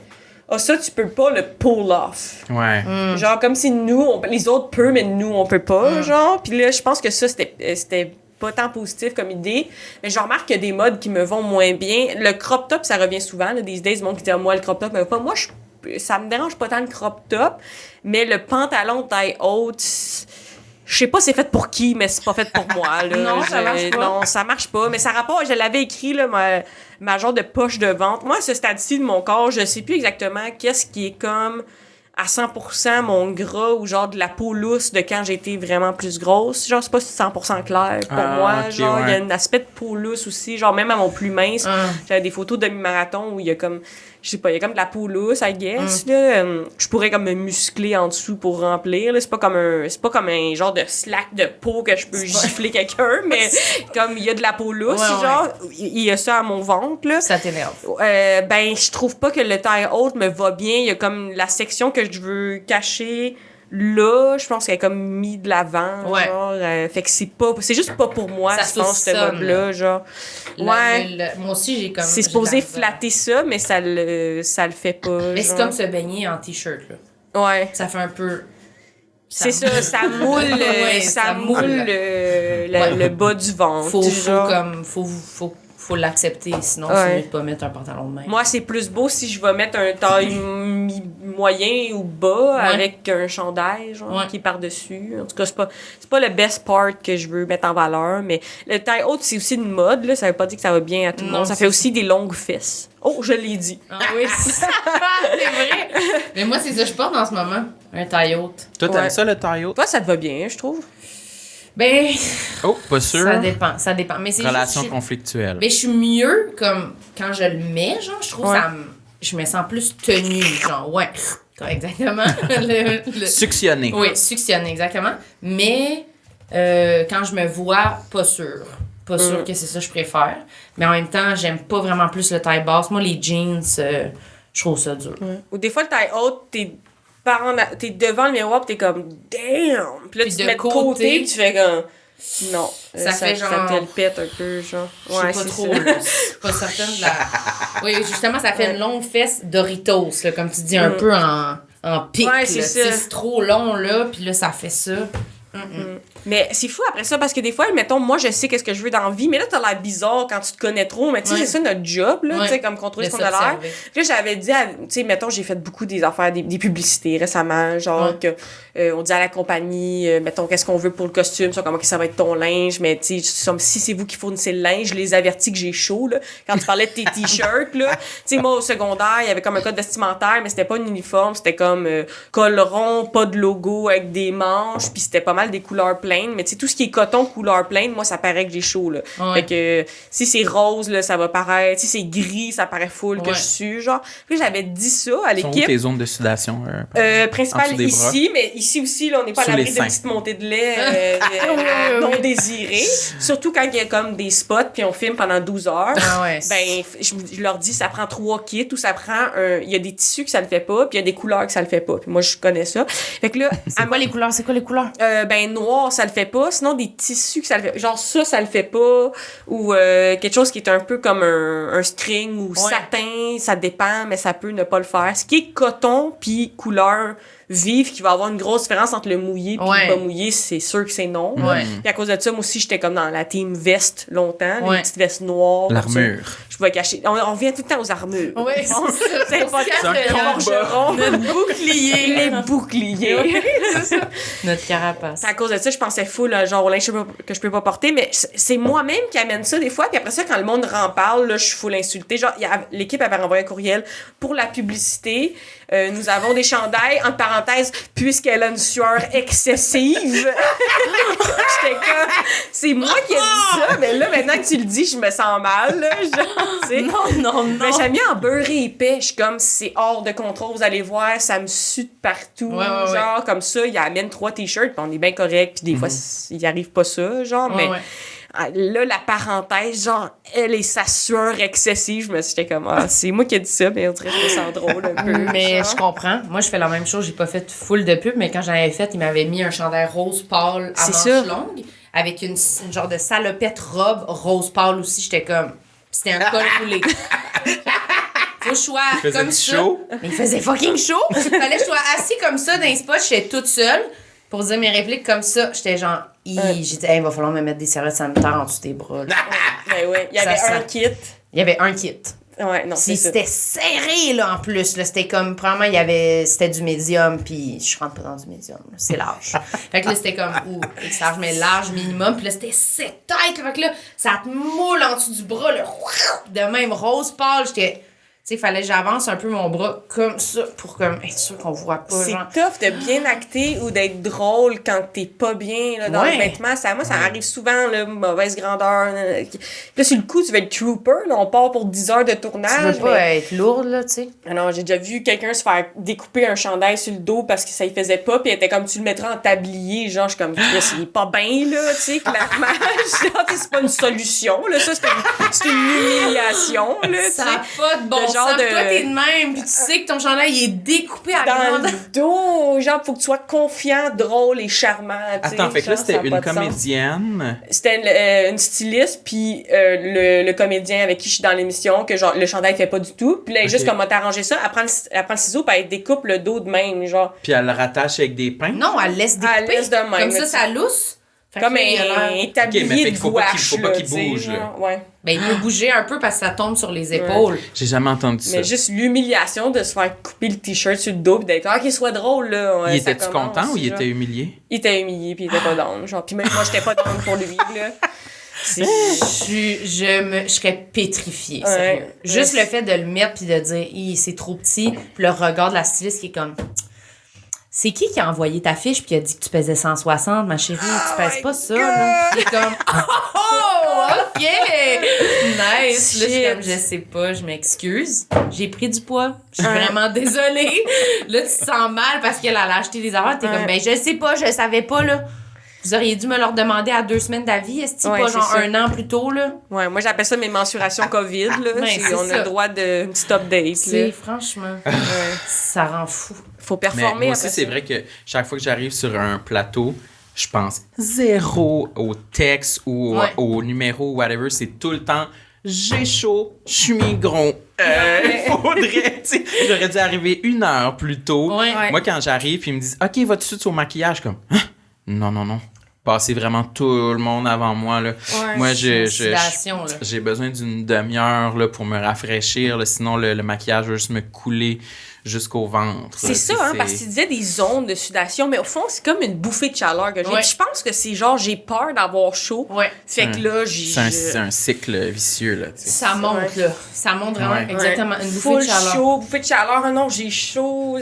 ah, ça, tu peux pas le pull off. Ouais. Genre, comme si nous, les autres peuvent, mais nous, on peut pas, genre. Puis là, je pense que ça, c'était pas tant positif comme idée. Mais je remarque qu'il y a des modes qui me vont moins bien. Le crop top, ça revient souvent, là, des idées, du monde qui dit, ah, moi, le crop top me va pas. Moi, ça me dérange pas tant le crop top, mais le pantalon taille haute, je sais pas c'est fait pour qui, mais c'est pas fait pour moi. Là. Non, ça marche pas. Non, ça marche pas. Mais ça rapporte, je l'avais écrit, là, ma genre de poche de ventre. Moi, à ce stade-ci de mon corps, je sais plus exactement qu'est-ce qui est comme à 100% mon gras ou genre de la peau lousse de quand j'étais vraiment plus grosse. Genre, c'est pas 100% clair pour Ah, moi. ok, Genre, il y a ouais. un aspect de peau lousse aussi. Genre, même à mon plus mince, j'avais des photos de demi-marathon où il y a comme, je sais pas, il y a comme de la peau lousse, I guess, là. Je pourrais comme me muscler en dessous pour remplir, là. C'est pas comme un genre de slack de peau que je peux gifler quelqu'un, mais comme il y a de la peau lousse, Ouais, ouais. genre, il y a ça à mon ventre, là. Ça t'énerve. Ben, je trouve pas que le taille haute me va bien. Il y a comme la section que je veux cacher là, je pense qu'elle est comme mis de l'avant, Ouais. genre, fait que c'est juste pas pour moi, Ça je pense, cette saucissonne, mode-là, genre. Ouais. Moi aussi, j'ai comme. C'est j'ai supposé la misère. flatter ça, mais ça le fait pas. Mais c'est genre. comme se baigner en t-shirt, là. Ouais. Ça fait un peu. C'est ça, ça moule, Ouais, ça ça moule moule. le bas du ventre. Faut genre. faut l'accepter, sinon Ouais. c'est mieux de pas mettre un pantalon de même. Moi, c'est plus beau si je vais mettre un taille moyen ou bas Ouais. avec un chandail, genre, Ouais. qui est par-dessus. En tout cas, c'est pas le best part que je veux mettre en valeur, mais le taille haute, c'est aussi une mode, là. Ça veut pas dire que ça va bien à tout le Non, monde. Ça c'est fait aussi des longues fesses. Oh, je l'ai dit. Ah oui, c'est vrai. Mais moi, c'est ça que je porte en ce moment. Un taille haute. Toi, t'aimes Ouais. ça, le taille haute? Toi, ça te va bien, je trouve. Ben, Oh, pas sûr. ça dépend. Mais c'est Relation juste, conflictuelle. mais je suis mieux comme quand je le mets, genre, je trouve Ouais. je me sens plus tenue, genre, ouais. Exactement. le- Suctionné. Oui, suctionner, exactement. Mais quand je me vois, pas sûre. Pas sûre que c'est ça que je préfère. Mais en même temps, j'aime pas vraiment plus le taille basse. Moi, les jeans, je trouve ça dur. Ou des fois, le taille haute, t'es devant le miroir pis t'es comme damn! Puis là, Puis tu te de mets de côté côté, pis tu fais comme non. Ça fait genre- Ça te le pète un peu, genre. Je sais pas trop, là. Je suis pas certaine de la... Oui, justement, ça fait une longue fesse Doritos, là, comme tu dis, un peu en pic. Ouais, là. c'est Tu sais, ça. c'est trop long, là, puis là, ça fait ça. Mais c'est fou après ça, parce que des fois, mettons, moi, je sais qu'est-ce que je veux dans la vie, mais là, t'as l'air bizarre quand tu te connais trop. Mais tu sais, Ouais. c'est ça notre job, là, Ouais. tu sais, comme contrôler De ce qu'on a l'air. s'observer. Puis là, j'avais dit, tu sais, mettons, j'ai fait beaucoup des affaires, des publicités récemment, genre Ouais. que on dit à la compagnie, mettons, qu'est-ce qu'on veut pour le costume, ça, comment que ça va être ton linge, mais tu sais, si c'est vous qui fournissez le linge, je les avertis que j'ai chaud, là. Quand tu parlais de tes t-shirts, là, tu sais, moi, au secondaire, il y avait comme un code vestimentaire, mais c'était pas un uniforme, c'était comme col rond, pas de logo, avec des manches, puis c'était pas mal des couleurs plaines, mais tu sais, tout ce qui est coton, couleur plaine, moi, ça paraît que j'ai chaud, là. Ouais. Fait que si c'est rose, là, ça va paraître, si c'est gris, ça paraît full que Ouais. je suis, genre. Puis j'avais dit ça à Sont où l'équipe. tes zones de sudation? En Principal dessous des bras. ici, mais ici aussi, là, on n'est pas à Sous l'abri les d'une seins. petite montée de lait non désirée. Surtout quand il y a comme des spots, puis on filme pendant 12 heures. Ah ouais. Ben, je leur dis, ça prend 3 kits ou ça prend il y a des tissus que ça le fait pas, puis il y a des couleurs que ça le fait pas. Puis moi, je connais ça. Fait que là, C'est quoi les couleurs? C'est quoi les couleurs? ben, noir, ça le fait pas. Sinon, des tissus que ça le fait. Genre, ça le fait pas. Ou quelque chose qui est un peu comme un string ou satin, ça dépend, mais ça peut ne pas le faire. Ce qui est coton puis couleur vive, qui va avoir une grosse différence entre le mouillé puis Ouais. le pas mouillé, c'est sûr que c'est non. Ouais. Puis à cause de ça, moi aussi, j'étais comme dans la team veste longtemps. Ouais. Les petites vestes noires. L'armure. Je pouvais cacher. On revient tout le temps aux armures. Oui, c'est ça. C'est On pas se cache C'est un le combat. forgeron. Notre bouclier. Les boucliers. Notre carapace. C'est à cause de ça, je pensais full, genre, au linge que je peux pas porter, mais c'est moi-même qui amène ça des fois, puis après ça, quand le monde en parle, là, je suis full insultée. Genre, l'équipe avait renvoyé un courriel pour la publicité. Nous avons des chandails, entre parenthèses, puisqu'elle a une sueur excessive. J'étais comme, c'est moi qui ai dit ça, mais là, maintenant que tu le dis, je me sens mal, là, genre, tu sais. Non. Mais j'aime bien en beurré épais. Je suis comme, c'est hors de contrôle. Vous allez voir, ça me sue de partout. Ouais. Genre, comme ça, il amène 3 t-shirts, puis on est bien correct. Puis des fois, il arrive pas ça, genre. Ouais, mais ouais. là, la parenthèse, genre, elle et sa sueur excessive, j'étais comme, c'est moi qui ai dit ça, mais on dirait que je me sens drôle un peu. Mais genre. je comprends. Moi, je fais la même chose. J'ai pas fait full de pub, mais quand j'en avais fait, il m'avait mis un chandail rose pâle à C'est manches ça. longues avec une genre de salopette robe rose pâle aussi. J'étais comme... C'était un col roulé. Faut que je sois Faisait comme du ça. chaud? Mais il faisait fucking chaud. Fallait que je sois assis comme ça dans les spots. J'étais toute seule pour dire mes répliques comme ça. J'étais genre... J'ai dit, il va falloir me mettre des serviettes sanitaires en dessous des bras. là. Ben ouais, il y avait Ça un sent. kit. Il y avait un kit. Ouais, non, c'est ça. C'était serré, là, en plus. Là, c'était comme, probablement, c'était du médium, puis je rentre pas dans du médium. Là, c'est large. Fait que là, c'était comme, c'est large, mais large minimum. Puis là, c'était cette tête. Fait que là, ça te moule en dessous du bras, là, de même rose pâle. J'étais... Tu sais, il fallait que j'avance un peu mon bras comme ça pour comme être sûr qu'on voit pas. C'est Genre. tough de bien acter ou d'être drôle quand t'es pas bien là, dans Ouais. le vêtement. Ça arrive souvent, là, mauvaise grandeur. Puis là, sur le coup, tu vas être trooper. Là, on part pour 10 heures de Tu tournage. veux pas être lourde, là, tu sais. Alors, j'ai déjà vu quelqu'un se faire découper un chandail sur le dos parce que ça y faisait pas, puis elle était comme, tu le mettrais en tablier. Genre, je suis comme, Chris, il est pas bien, là, tu sais, clairement. Genre, c'est pas une solution, là. Ça, c'est une humiliation, là, tu sais. Ça a pas de bon De genre sent que toi, t'es de... de même, puis tu sais que ton chandail, il est découpé à Dans grande... le dos, genre, faut que tu sois confiant, drôle et charmant, tu sais. Attends, fait que là, genre, c'était ça a une pas de sens. comédienne. C'était une styliste, puis le comédien avec qui je suis dans l'émission, que genre, le chandail fait pas du tout. Puis là, elle est juste Ok. comme, on t'a arrangé ça, elle prend le ciseau, puis elle découpe le dos de même, genre. Puis elle le rattache avec des pins. Non, elle laisse découper. Elle laisse de même, Comme là, ça lousse. Fait Comme que là, il a un l'air- tablier Ok, mais fait de qu'il faut pas qu'il- gouache, faut pas là, qu'il tu sais, bouge, là. genre, ouais. Ben, il peut bouger un peu parce que ça tombe sur les épaules. J'ai jamais entendu ça. Mais juste l'humiliation de se faire couper le t-shirt sur le dos, pis d'être, qu'il soit drôle, là. Ouais, Il ça était-tu commence, content ou il genre. était humilié? Il était humilié, puis il était pas down, genre. Puis même moi, j'étais pas down pour lui, là. C'est... Je serais pétrifiée, Ouais. sérieux. Juste Ouais. le fait de le mettre puis de dire, c'est trop petit. Puis le regard de la styliste qui est comme, c'est qui a envoyé ta fiche puis qui a dit que tu pesais 160, ma chérie? Tu pèses pas ça, là. Il est comme, oh, OK! Nice! Là, je suis comme, je sais pas, je m'excuse. J'ai pris du poids. Je suis vraiment désolée. Là, tu te sens mal parce qu'elle a acheté des affaires. T'es comme, ben, je sais pas, je savais pas, là. Vous auriez dû me leur demander à 2 semaines d'avis, est-ce Ouais, pas c'est genre ça. 1 an plus tôt, là? Ouais, moi, j'appelle ça mes mensurations COVID, là. ben, c'est On a ça. le droit d'une petite update, C'est là. franchement, Ouais. ça rend fou. Faut Mais performer moi aussi, après c'est ça. vrai que chaque fois que j'arrive sur un plateau, je pense zéro au texte ou Ouais. au numéro, whatever. C'est tout le temps j'ai chaud, je suis migron. Faudrait, tu sais, j'aurais dû arriver 1 heure plus tôt. Ouais. Ouais. Moi, quand j'arrive, puis ils me disent OK, va tout de suite au maquillage, comme hein? Non. Passez vraiment tout le monde avant moi, là. Ouais. Moi, Oxydation, là. j'ai besoin d'une demi-heure là, pour me rafraîchir. Là, sinon, le maquillage va juste me couler jusqu'au ventre. C'est ça, hein, parce qu'il disait des ondes de sudation, mais au fond, c'est comme une bouffée de chaleur que j'ai. Ouais. Puis je pense que c'est genre, j'ai peur d'avoir chaud. Ouais. Fait que là, j'ai... C'est un cycle vicieux, là, tu sais. Ça monte, Ouais. là. Ça monte vraiment Ouais. exactement. Une bouffée Full de chaleur. chaud, bouffée de chaleur. Ah non, j'ai chaud.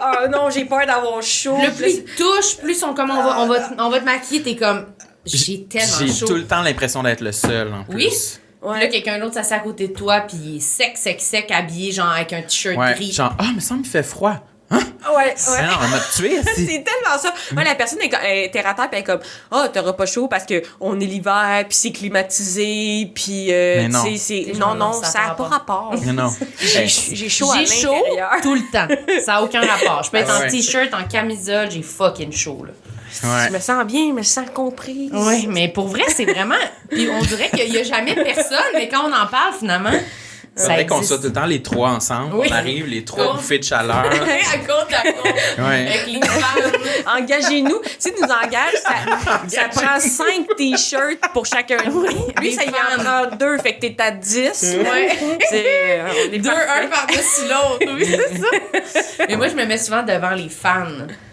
Ah non, j'ai peur d'avoir chaud. Le plus il te touche, plus on va te maquiller, t'es comme, j'ai tellement J'ai chaud. tout le temps l'impression d'être le seul, en Oui. plus. Puis là, quelqu'un d'autre s'assied à côté de toi, puis il est sec, habillé, genre avec un t-shirt Ouais, gris. genre, mais ça me fait froid. Ouais, ouais. Ah non, on m'a tué, C'est tellement ça. Moi, la personne est terre à terre, puis elle est comme, t'auras pas chaud parce que on est l'hiver, puis c'est climatisé, puis Mais non. tu sais, c'est... Non, Non, ça ça a a pas pas rapport. Non. Hey, J'ai chaud à J'ai chaud l'intérieur. tout le temps. Ça n'a aucun rapport. Je peux être Ah en ouais. t-shirt, en camisole, j'ai fucking chaud, là. ouais. Je me sens bien, je me sens comprise. Oui, mais pour vrai, c'est vraiment... Puis on dirait qu'il n'y a jamais personne, mais quand on en parle, finalement, C'est ça vrai qu'on existe. soit tout le temps les trois ensemble. Oui. On arrive, les trois Oh. bouffées de chaleur. à côte, Ouais. avec les femmes. Engagez-nous. Si tu nous engages, ça prend 5 t-shirts pour chacun de nous. Lui, des ça y fans. en prend 2, fait que t'es à 10. Ouais. On est 2, parfait. un par-dessus l'autre. Oui, c'est ça. Mais moi, je me mets souvent devant les fans.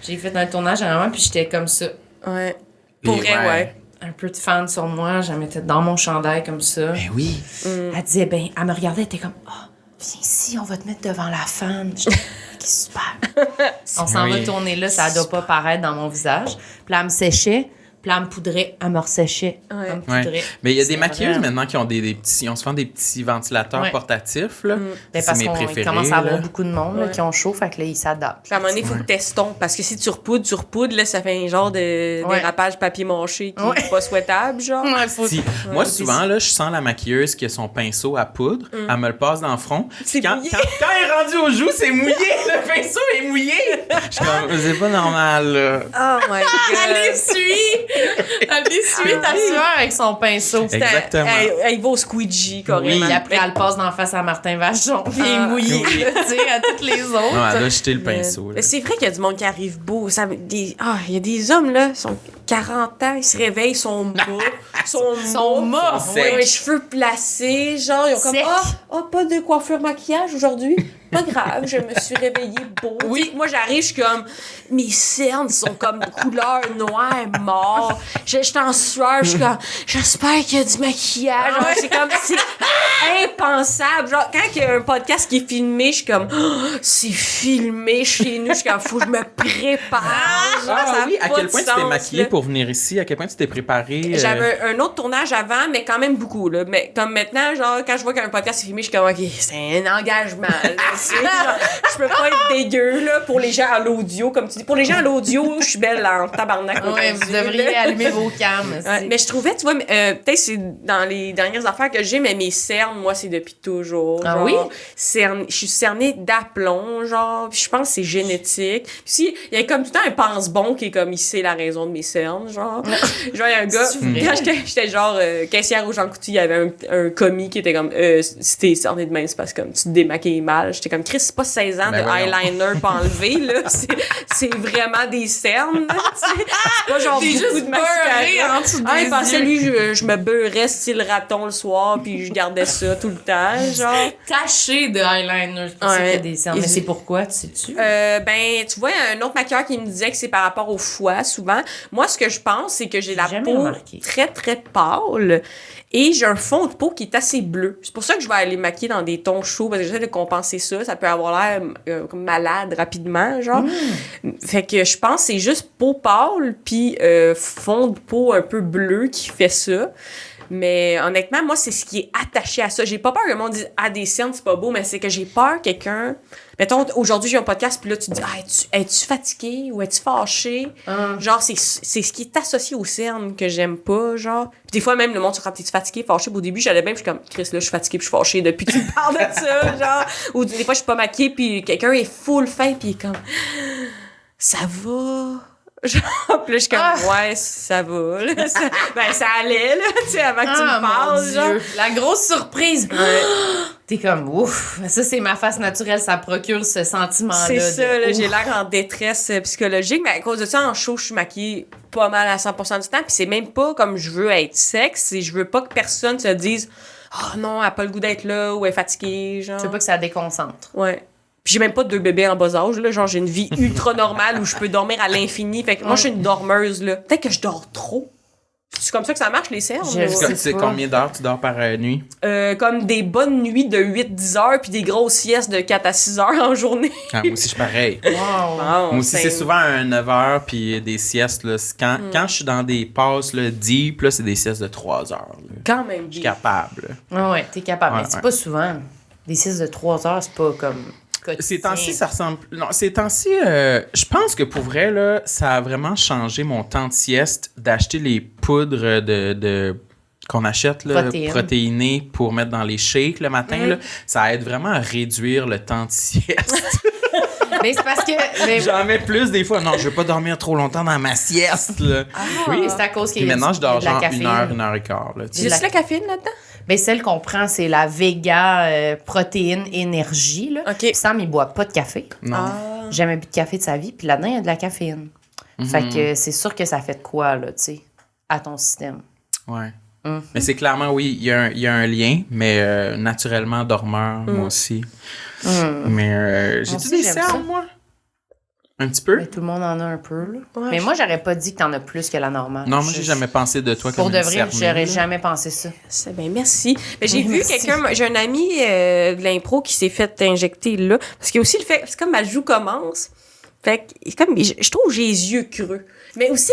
J'ai fait un tournage à un moment, puis j'étais comme ça. Ouais. Pour Et vrai, ouais. Un peu de fan sur moi. Je la mettais dans mon chandail comme ça. Ben oui. Elle disait, elle me regardait, elle était comme, viens ici, on va te mettre devant la fan. J'étais, ok, super. On s'en va Oui. tourner là, ça doit pas paraître dans mon visage. Puis là, elle me séchait, puis là, elle me poudrait, elle me resséchait. Ouais. Elle me poudrait. Ouais. Mais il y a des C'est maquilleuses vrai. maintenant qui ont des petits... On se vend des petits ventilateurs Ouais. portatifs, là. Ben, C'est parce mes qu'on préférés, commence à avoir là. beaucoup de monde là, Ouais. qui ont chaud, fait que là, ils s'adaptent. Puis à un moment donné, il faut que t'estompes. Parce que si tu repoudres, là, ça fait un genre de Ouais. dérapage papier mâché qui Ouais. est pas souhaitable, genre. Ouais, faut... Si, moi, souvent, là, je sens la maquilleuse qui a son pinceau à poudre, elle me le passe dans le front. C'est Quand, mouillé. quand elle est rendue aux joues, c'est mouillé! Le pinceau est mouillé! Je suis comme, c'est pas normal, là. Oh my Elle god. essuie! Elle essuie ta sueur avec son pinceau. Exactement. Elle va au squeegee, carrément. Puis après, elle passe d'en face à Martin Vachon, puis il est Ah. mouillé, Oui. là, tu sais, à toutes les autres. Non, elle a jeté le pinceau, là. Mais c'est vrai qu'il y a du monde qui arrive beau. Il y a des hommes, là, ils sont 40 ans, ils se réveillent, ils sont mâts. Sont mâts, Sont Ouais, secs. les cheveux placés, genre, ils ont comme, Secs. pas de coiffure maquillage aujourd'hui. Pas grave, je me suis réveillée beau. Oui. Tu sais, moi, j'arrive, je suis comme, mes cernes sont comme couleur noire, mort. Je suis en sueur, je suis comme, j'espère qu'il y a du maquillage. Genre, c'est comme, c'est impensable. Genre, quand il y a un podcast qui est filmé, je suis comme, oh, c'est filmé chez nous. Je suis comme, faut que je me prépare. Genre, ça Ah a oui, à pas quel de point tu t'es sens, maquillée là. pour venir ici? À quel point tu t'es préparée? J'avais un autre tournage avant, mais quand même beaucoup, là. Mais comme maintenant, genre, quand je vois qu'un podcast est filmé, je suis comme, OK, c'est un engagement, là. sais. Genre, je peux pas être dégueu, là, pour les gens à l'audio, comme tu dis. Pour les gens à l'audio, je suis belle en tabarnak. Ouais, vous devriez allumer vos cams. Ouais, mais je trouvais, tu vois, peut-être c'est dans les dernières affaires que j'ai, mais mes cernes, moi, c'est depuis toujours. Ah genre, oui? Je suis cernée d'aplomb, genre, puis je pense que c'est génétique. Puis si, il y a comme tout le temps un pense-bon qui est comme, il sait la raison de mes cernes, genre. Genre, il y a un gars, quand j'étais genre caissière au Jean Coutu, il y avait un commis qui était comme, si t'es cerné de main, c'est parce que comme, tu te démaquilles mal. J'étais comme, Chris, c'est pas 16 ans de eyeliner pas enlevé, là. C'est vraiment des cernes, là, c'est pas genre beaucoup de mascara. En dessous des Il pensait, yeux. lui, je me beurrais style raton le soir, puis je gardais ça tout le temps, genre. Taché de eyeliner. C'est pour ça qu'il y a des cernes. Et Mais c'est pourquoi, tu sais-tu? Ben, tu vois, il y a un autre maquilleur qui me disait que c'est par rapport au foie, souvent. Moi, ce que je pense, c'est que j'ai la jamais peau remarqué. très, très pâle et j'ai un fond de peau qui est assez bleu. C'est pour ça que je vais aller maquiller dans des tons chauds, parce que j'essaie de compenser ça. Ça peut avoir l'air comme malade rapidement, genre. Fait que je pense que c'est juste peau pâle, puis fond de peau un peu bleu qui fait ça. Mais honnêtement, moi, c'est ce qui est attaché à ça. J'ai pas peur que le monde dise « Ah, des cernes, c'est pas beau », mais c'est que j'ai peur que quelqu'un... Mettons, aujourd'hui, j'ai un podcast, puis là, tu te dis « Ah, es-tu fatigué ou es-tu fâché? Genre, c'est ce qui est associé aux cernes que j'aime pas, genre. Puis des fois, même, le monde se dit « T'es-tu fatigué, fâché? » Puis au début, j'allais bien, puis je suis comme « Chris, là, je suis fatiguée, puis je suis fâchée depuis que tu me parles de ça, genre. » Ou des fois, je suis pas maquillée, puis quelqu'un est full fin, puis il est comme « Ça va? » Genre, puis là, je suis comme, ouais, ça va, là. Ça allait, là, tu sais, avant que tu me parles, mon genre. Dieu. La grosse surprise. T'es comme, ouf, ça, c'est ma face naturelle, ça procure ce sentiment-là. C'est ça, là, ouf. j'ai l'air en détresse psychologique, mais à cause de ça, en show, je suis maquillée pas mal à 100% du temps, puis c'est même pas comme je veux être sexe, c'est je veux pas que personne se dise, oh non, elle a pas le goût d'être là, ou elle est fatiguée, genre. Tu veux pas que ça déconcentre. Ouais. Puis j'ai même pas 2 bébés en bas âge, là. Genre, j'ai une vie ultra normale où je peux dormir à l'infini. Fait que moi, je suis une dormeuse, là. Peut-être que je dors trop. C'est comme ça que ça marche, les cernes? Je là? sais. Tu sais pas. combien d'heures tu dors par nuit? Comme des bonnes nuits de 8-10 heures, puis des grosses siestes de 4 à 6 heures en journée. Ah, moi aussi, je suis pareil. Wow. Bon, Moi aussi, c'est souvent un 9 heures puis des siestes. Là. Quand je suis dans des passes là, deep, là, c'est des siestes de 3 heures. Là. Quand même Je suis bien. capable. Ouais, t'es capable. Ouais, mais c'est ouais. pas souvent. Des 6 de 3 heures, c'est pas comme... Ces temps-ci, ça ressemble. Non, ces temps-ci, je pense que pour vrai, là, ça a vraiment changé mon temps de sieste d'acheter les poudres qu'on achète là, protéinées pour mettre dans les shakes le matin. Là. Ça aide vraiment à réduire le temps de sieste. Mais c'est parce que... Mais... J'en mets plus des fois. Non, je veux pas dormir trop longtemps dans ma sieste. Là. Oui, c'est à cause qu'il Puis y a maintenant, je dors de la genre caféine. 1 heure et quart. Là, tu sais. J'ai juste la caféine là-dedans? Ben, celle qu'on prend, c'est la Vega protéine énergie. Là. OK. Puis Sam, il boit pas de café. Non. Jamais bu de café de sa vie. Puis là-dedans, il y a de la caféine. Fait que c'est sûr que ça fait de quoi, là, tu sais, à ton système. Ouais. Mais c'est clairement, oui, il y a un lien, mais naturellement, dormeur, moi aussi. Mais j'ai-tu aussi, des j'aime cernes, ça. moi? Un petit peu? Mais tout le monde en a un peu, là. Ouais, Mais moi, j'aurais pas dit que t'en as plus que la normale. Non, moi, j'ai jamais pensé de toi Pour comme de une vrai, cernée, j'aurais là. jamais pensé ça. C'est bien, merci. Mais j'ai Oui, vu merci. quelqu'un, j'ai un ami de l'impro qui s'est fait injecter là. Parce qu'il y a aussi le fait, c'est comme ma joue commence. Fait que, comme, je trouve que j'ai les yeux creux. Mais aussi,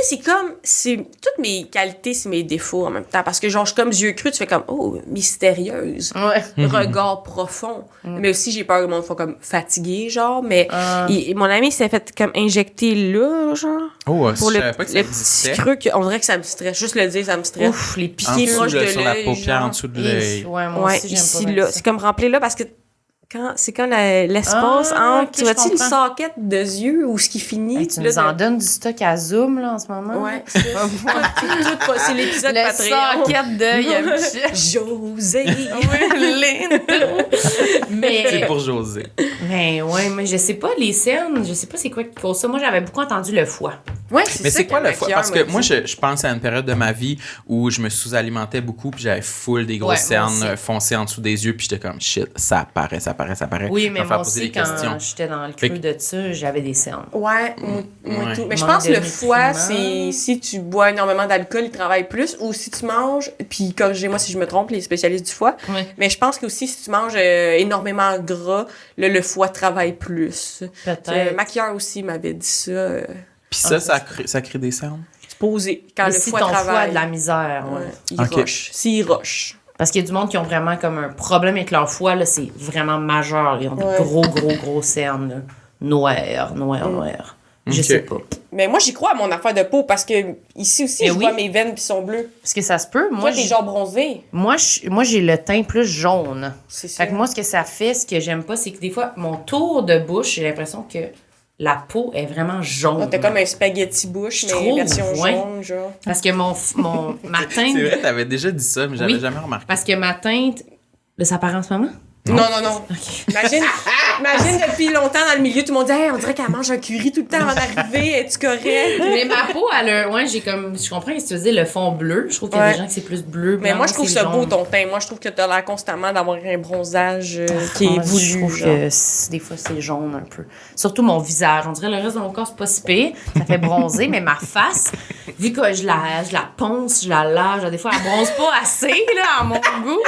c'est toutes mes qualités, c'est mes défauts en même temps. Parce que, genre, je suis comme yeux creux, tu fais comme, oh, mystérieuse. Ouais. Regard profond. Mais aussi, j'ai peur que le monde soit comme fatigué, genre. Mais mon ami s'est fait comme injecter là, genre. Oh, Pour je le savais pas que ça petit existait. creux, on dirait que ça me stresse. Juste le dire, ça me stresse. Ouf, les En pieds dessous, proche là, de sur la l'œil, paupière, genre. en dessous de l'œil. Ouais, moi Ouais, aussi, j'aime ici, pas là. bien C'est ça. comme rempli là parce que c'est quand l'espace Ah, entre, ok, tu vois-tu, je une comprends. socket de yeux où ce qui finit. Hey, tu là, nous en donnes du stock à Zoom, là, en ce moment? Ouais. c'est l'épisode Le Patreon. socket d'œil à Michel. José. Mais... C'est pour José. Mais ouais, mais je sais pas, les cernes, je sais pas c'est quoi qui cause ça. Moi, j'avais beaucoup entendu le foie. Ouais, Mais ça c'est que quoi le maquilleur foie? Parce que m'a moi, dit. je pense à une période de ma vie où je me sous-alimentais beaucoup, puis j'avais full des grosses Ouais, moi cernes aussi. foncées en dessous des yeux, puis j'étais comme shit, ça apparaît. Oui, Je mais vais me faire moi poser aussi, des questions. quand j'étais dans le Fait creux de ça, j'avais des cernes. Ouais, moi Ouais. tout. Mais je Manque pense de que le foie, nutriments. c'est si tu bois énormément d'alcool, il travaille plus, ou si tu manges, puis corrigez-moi si je me trompe, les spécialistes du foie, Ouais. mais je pense que aussi si tu manges énormément gras, le foie travaille plus. Peut-être. Le maquilleur aussi m'avait dit ça. Puis ça crée des cernes? Poser quand Mais le si foie ton foie a travaille. de la misère, ouais. Ouais, il Ok. roche. S'il roche. Parce qu'il y a du monde qui ont vraiment comme un problème avec leur foie, là, c'est vraiment majeur. Ils ont des gros cernes, là. Noir. Je sais pas. Mais moi, j'y crois à mon affaire de peau parce que ici aussi, je vois mes veines qui sont bleues. Parce que ça se peut. Moi, t'es genre bronzé. Moi, j'ai le teint plus jaune. C'est ça. Fait que moi, ce que ça fait, ce que j'aime pas, c'est que des fois, mon tour de bouche, j'ai l'impression que la peau est vraiment jaune. T'as comme un spaghetti bouche, mais version jaune, genre. Parce que ma teinte... C'est vrai, t'avais déjà dit ça, mais j'avais jamais remarqué. Parce que ma teinte... Là, ça paraît en ce moment? Non. Okay. Imagine depuis longtemps dans le milieu, tout le monde dit hey, on dirait qu'elle mange un curry tout le temps avant d'arriver, es-tu correct? Mais ma peau, j'ai comme. Je comprends que tu faisais le fond bleu. Je trouve qu'il y a des gens qui c'est plus bleu. Mais moi, je trouve ça beau ton teint. Moi, je trouve que t'as l'air constamment d'avoir un bronzage qui est voulu. Je trouve que des fois, c'est jaune un peu. Surtout mon visage. On dirait le reste de mon corps, c'est pas si pire. Ça fait bronzer, mais ma face, vu que je la ponce, je la lave, des fois, elle bronze pas assez, là, à mon goût.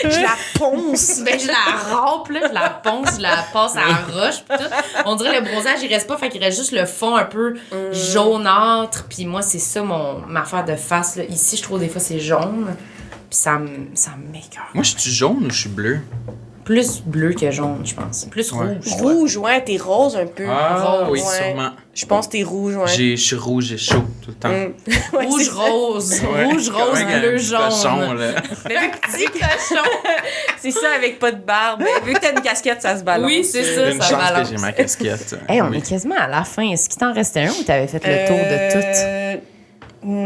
Je la ponce. Ben, je la rampe, là, je la ponce, je la passe à la roche, pis tout. On dirait le bronzage, il reste pas, fait qu'il reste juste le fond un peu jaunâtre. Puis moi, c'est ça, ma affaire de face, là. Ici, je trouve des fois, c'est jaune. Puis ça m'écoeure. Moi, je suis jaune ou je suis bleu? Plus bleu que jaune, je pense. Plus rouge. Rouge, ouais, t'es rose un peu. Ah, oui, ouais. sûrement. Je pense que t'es rouge, ouais. Je suis rouge et chaud tout le temps. Ouais, rouge, rose. Rouge, rose, bleu, jaune. Cochon, là. Mais petit cochon. C'est ça, avec pas de barbe. Mais vu que t'as une casquette, ça se balance. Oui, c'est ça, Une ça chance balance. que j'ai ma casquette. Hey, on est quasiment à la fin. Est-ce qu'il t'en restait un ou t'avais fait le tour de tout?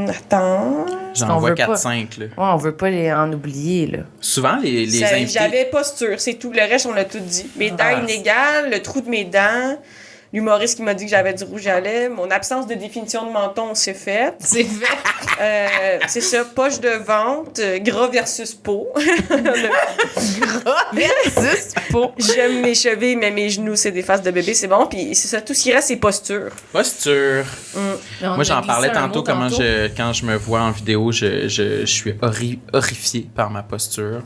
Attends. J'en vois veut pas. 4-5, là. Ouais, on veut pas en oublier, là. Souvent, les invités... J'avais posture, c'est tout. Le reste, on l'a tout dit. Mes dents inégales, le trou de mes dents, l'humoriste qui m'a dit que j'avais du rouge à lèvres, mon absence de définition de menton, c'est fait. C'est fait. C'est ça, poche de ventre, gras versus peau. Versus peau. J'aime mes chevilles, mais mes genoux, c'est des faces de bébé, c'est bon. Puis c'est ça, tout ce qui reste, c'est posture. Posture. Moi, j'en parlais tantôt, quand je me vois en vidéo, je suis horrifié par ma posture.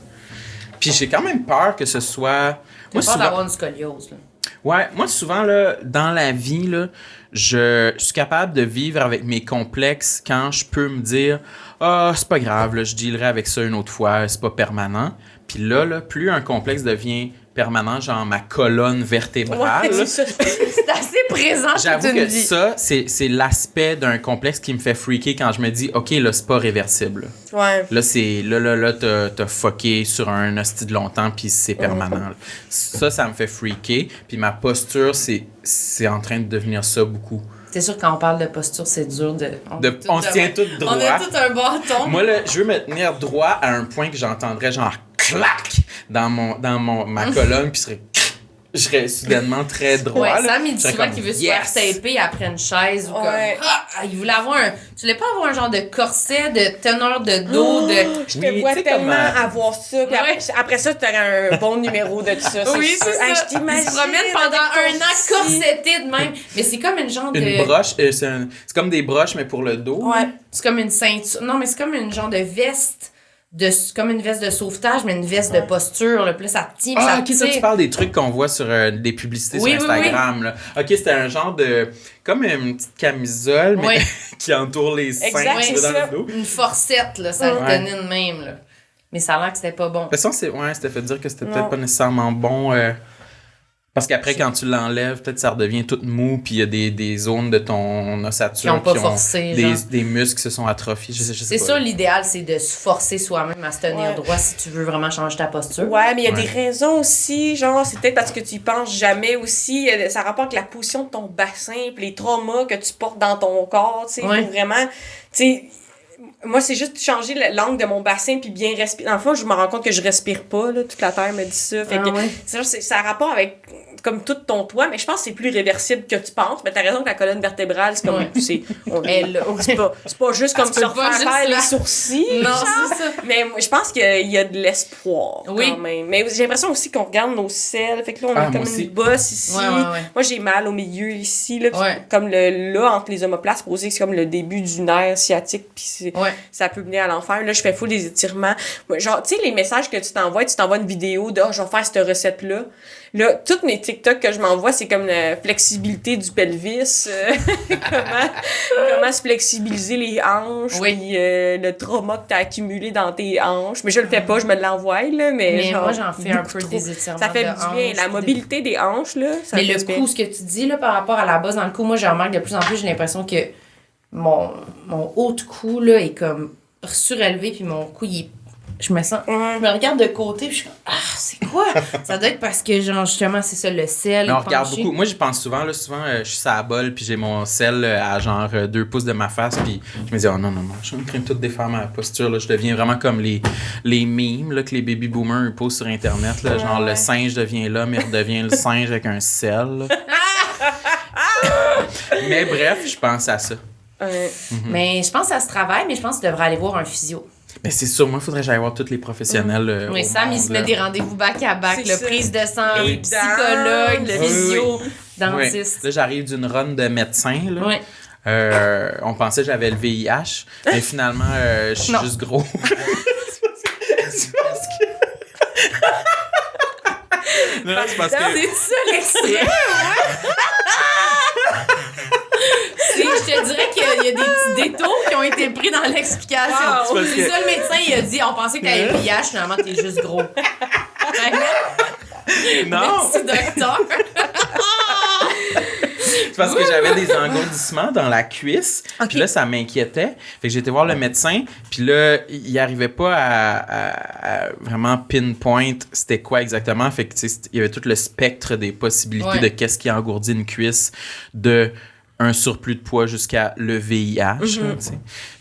Puis j'ai quand même peur que ce soit... Moi, souvent d'avoir une scoliose, là. Ouais, moi, souvent, là, dans la vie, là, je suis capable de vivre avec mes complexes quand je peux me dire « Ah, c'est pas grave, là, je dealerai avec ça une autre fois, c'est pas permanent. » Puis là, plus un complexe devient permanent, genre ma colonne vertébrale... Ouais, c'est assez présent. J'avoue que ça, c'est l'aspect d'un complexe qui me fait freaker quand je me dis « OK, là, c'est pas réversible. » Ouais. Là, t'as fucké sur un hostie de longtemps, puis c'est permanent. Là. Ça me fait freaker. Puis ma posture, c'est en train de devenir ça beaucoup. C'est sûr, quand on parle de posture, c'est dur de... On se tient tout droit. On a tout un bâton. Moi, là, je veux me tenir droit à un point que j'entendrais genre clac dans ma colonne, puis je serais soudainement très droit. Ouais, Sam, il dit souvent comme, qu'il veut se faire taper après une chaise ou comme... il voulait avoir tu voulais pas avoir un genre de corset, de teneur de dos, Je te vois tellement avoir ça. Puis après ça, tu aurais un bon numéro de ça. Oui, c'est ça. Je t'imagine. Il se promène pendant un an corseté de même. Mais c'est comme une genre de... Une broche, c'est comme des broches, mais pour le dos. Ouais. C'est comme une ceinture. Non, mais c'est comme une genre de veste. Comme une veste de sauvetage, mais une veste de posture. Là. Puis là, ça tient, ça OK, ça, tu parles des trucs qu'on voit sur des publicités sur Instagram. Oui. Là. OK, c'était un genre de... Comme une petite camisole, mais qui entoure les seins. Exact, c'est dans ça. le dos. Une forcette, là, ça le donnait de même. Là. Mais ça a l'air que c'était pas bon. De toute façon, c'était fait dire que c'était peut-être pas nécessairement bon... Parce qu'après, quand tu l'enlèves, peut-être ça redevient tout mou, puis il y a des zones de ton ossature qui ont pas forcé, des muscles qui se sont atrophiés. Je sais c'est pas. ça, l'idéal, c'est de se forcer soi-même à se tenir droit si tu veux vraiment changer ta posture. Ouais, mais il y a des raisons aussi, genre, c'est peut-être parce que tu y penses jamais aussi. Ça rapporte la position de ton bassin, puis les traumas que tu portes dans ton corps, tu sais, faut vraiment, tu sais... Moi, c'est juste changer l'angle de mon bassin puis bien respirer. Dans le fond, je me rends compte que je respire pas, là. Toute la terre me dit ça. Fait que, ça a rapport avec, comme tout ton toit, mais je pense que c'est plus réversible que tu penses. Mais t'as raison que la colonne vertébrale, c'est comme, c'est pas juste comme ça faire les sourcils. Non, c'est ça. Mais je pense qu'il y a de l'espoir, quand même. Mais j'ai l'impression aussi qu'on regarde nos selles. Fait que là, on a comme une bosse ici. Moi, j'ai mal au milieu ici, là. Comme là, entre les omoplates, posé, c'est comme le début du nerf sciatique. Puis ça peut mener à l'enfer. Là, je fais full des étirements. Genre, tu sais, les messages que tu t'envoies une vidéo de je vais faire cette recette-là. Là, toutes mes TikTok que je m'envoie, c'est comme la flexibilité du pelvis, comment se flexibiliser les hanches, Oui. puis le trauma que t'as accumulé dans tes hanches. Mais je le fais pas, je me l'envoie, là, mais Mais genre, moi, j'en fais un beaucoup peu trop. des étirements. Ça fait de du bien. hanches, La puis mobilité des hanches, là, ça Mais fait le du bien. cou, ce que tu dis là, par rapport à la base dans le cou, moi, je remarque de plus en plus, j'ai l'impression que mon haut de cou là, est comme surélevé, puis mon cou, je me regarde de côté, puis je suis comme, ah, c'est quoi? Ça doit être parce que, genre, justement, c'est ça, le sel. Mais on est regarde penché. beaucoup. Moi, j'y pense souvent. Là, souvent, je suis sur la bol, puis j'ai mon sel à genre 2 pouces de ma face, puis je me dis, oh non, je suis en train de tout défaire ma posture. Là. Je deviens vraiment comme les memes là, que les baby boomers ils posent sur Internet. Là, genre, le singe devient l'homme, il redevient le singe avec un sel. Mais bref, je pense à ça. Mais je pense que ça se travaille, mais je pense que tu devrais aller voir un physio. Mais c'est sûr, moi, il faudrait que j'aille voir tous les professionnels. Oui, au Sam, il monde, se là. met des rendez-vous back-à-back, C'est le ça. prise de sang, Les psychologue, dents, le physio, Oui. dentiste. Là, j'arrive d'une run de médecin. Là. Oui. On pensait que j'avais le VIH, mais finalement, je suis Non. juste gros. C'est parce que... Non, c'est parce que... C'est ça l'extrait, ouais? Je te dirais qu'il y a des petits détours qui ont été pris dans l'explication. Wow. Parce C'est que- ça, le médecin, il a dit, on pensait que t'avais le VIH, finalement, t'es juste gros. Non, Merci, docteur. c'est parce que j'avais des engourdissements dans la cuisse. Ok. Puis là, ça m'inquiétait. Fait que j'ai été voir le médecin. Puis là, il arrivait pas à vraiment pinpoint c'était quoi exactement. Fait que, tu sais, il y avait tout le spectre des possibilités Ouais. de qu'est-ce qui engourdit une cuisse de un surplus de poids jusqu'à le VIH. là, tu sais.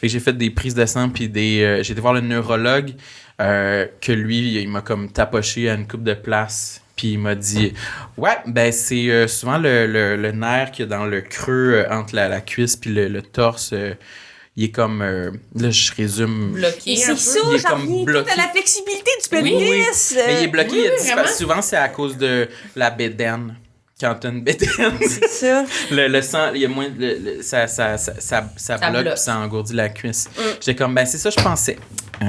Fait que j'ai fait des prises de sang puis j'ai été voir le neurologue que lui, il m'a comme tapoché à une coupe de place. Puis il m'a dit ouais, ben c'est souvent le nerf qu'il y a dans le creux entre la cuisse puis le torse. Il est comme là, je résume. Bloqué Et un c'est peu. ça, Il est j'en comme reviens tout bloqué. à la flexibilité du pelvis. Oui. Mais il est bloqué. Oui, il a dit, vraiment. souvent, c'est à cause de la bédaine. Quand t'as une bédaine, C'est ça. le sang, il y a moins. Ça bloque bloque. puis ça engourdit la cuisse. J'étais comme, ben c'est ça, je pensais.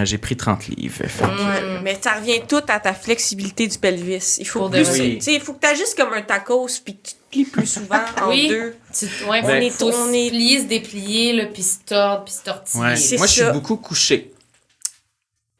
J'ai pris 30 livres. Fait que- Ouais, mais ça revient tout à ta flexibilité du pelvis. Il faut Pour que de plus, vrai. tu sais, il faut que tu agisses comme un tacos puis que tu te plies plus souvent en Oui. deux. Ouais, Ben, on est on est- se plier, se déplier, là, puis se tordre, puis se tortiller. Ouais. C'est Moi, je suis ça. beaucoup couché.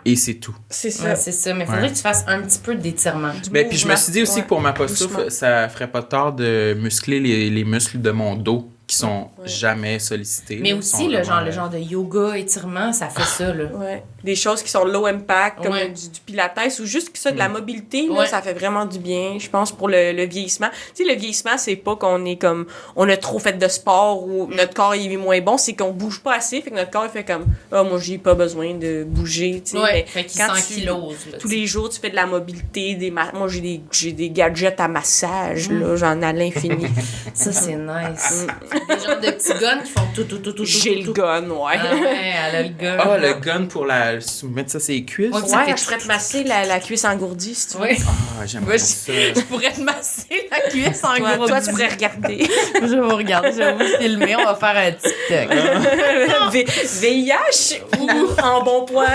Et c'est tout. C'est ça. Ouais, c'est ça, mais faudrait Ouais. que tu fasses un petit peu d'étirement. Ben, puis je me suis dit aussi Ouais. que pour ma posture, Doucement. ça ferait pas tort de muscler les muscles de mon dos qui sont jamais sollicités. Mais là, aussi, sont le vraiment, genre de yoga, étirement, ça fait ça, là. Ouais. Des choses qui sont low impact, comme Ouais. du pilates ou juste que ça, de la mobilité, là, Ouais. ça fait vraiment du bien, je pense, pour le vieillissement. Tu sais, le vieillissement, c'est pas qu'on est comme, on a trop fait de sport ou notre corps il est moins bon, c'est qu'on bouge pas assez, fait que notre corps il fait comme, ah, moi, j'ai pas besoin de bouger, tu sais. Ouais, Mais fait qu'il quand sent tu- kilose, là, tous tu sais. les jours, tu fais de la mobilité, moi, j'ai des gadgets à massage, là, j'en ai à l'infini. Ça, c'est nice. Des genres de petits guns qui font tout. J'ai le gun, ouais. Ah ouais, elle a le gun. Ah, le gun pour mettre ça sur les cuisses. Ouais, ça Ouais, fait je pourrais te masser la cuisse engourdie, si tu veux. Ouais. Ah, j'aimerais Ouais, ça. je pourrais te masser la cuisse en Toi, gros. toi, tu pourrais regarder. Je vais vous regarder, je vais vous filmer, on va faire un TikTok. VIH ou en bon point?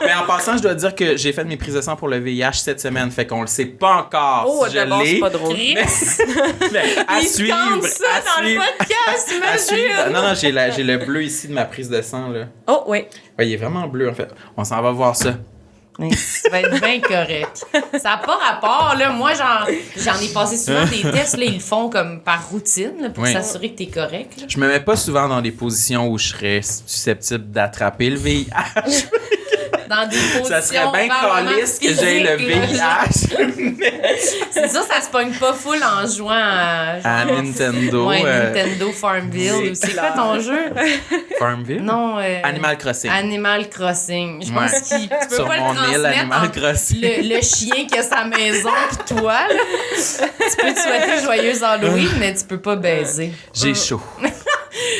Mais en passant, je dois dire que j'ai fait mes prises de sang pour le VIH cette semaine, fait qu'on le sait pas encore Oh, si je d'abord, c'est l'ai. pas drôle. Chris, Mais à il suivre, tente ça à dans suivre, le podcast, à suivre. imagine! Non, j'ai le bleu ici de ma prise de sang, là. Oh, oui. Ouais, il est vraiment bleu, en fait. On s'en va voir ça. Mais ça va être bien correct. Ça n'a pas rapport, là. Moi, j'en ai passé souvent des tests, là, ils le font comme par routine, là, pour Oui. s'assurer que t'es correct, là. Je me mets pas souvent dans des positions où je serais susceptible d'attraper le VIH. Dans des positions Ça serait bien vraiment caliste que j'ai le physiques, là. VIH C'est ça, ça se pogne pas full en jouant à... à Nintendo. Ouais, Nintendo Farmville. c'est C'est quoi ton jeu? Farmville? Non, Animal Crossing. Animal Crossing. Je Ouais. pense que tu peux Sur pas mon le île transmettre Animal entre Crossing. le chien qui a sa maison pis toi, là. Tu peux te souhaiter joyeux Halloween, mais tu peux pas baiser. J'ai chaud.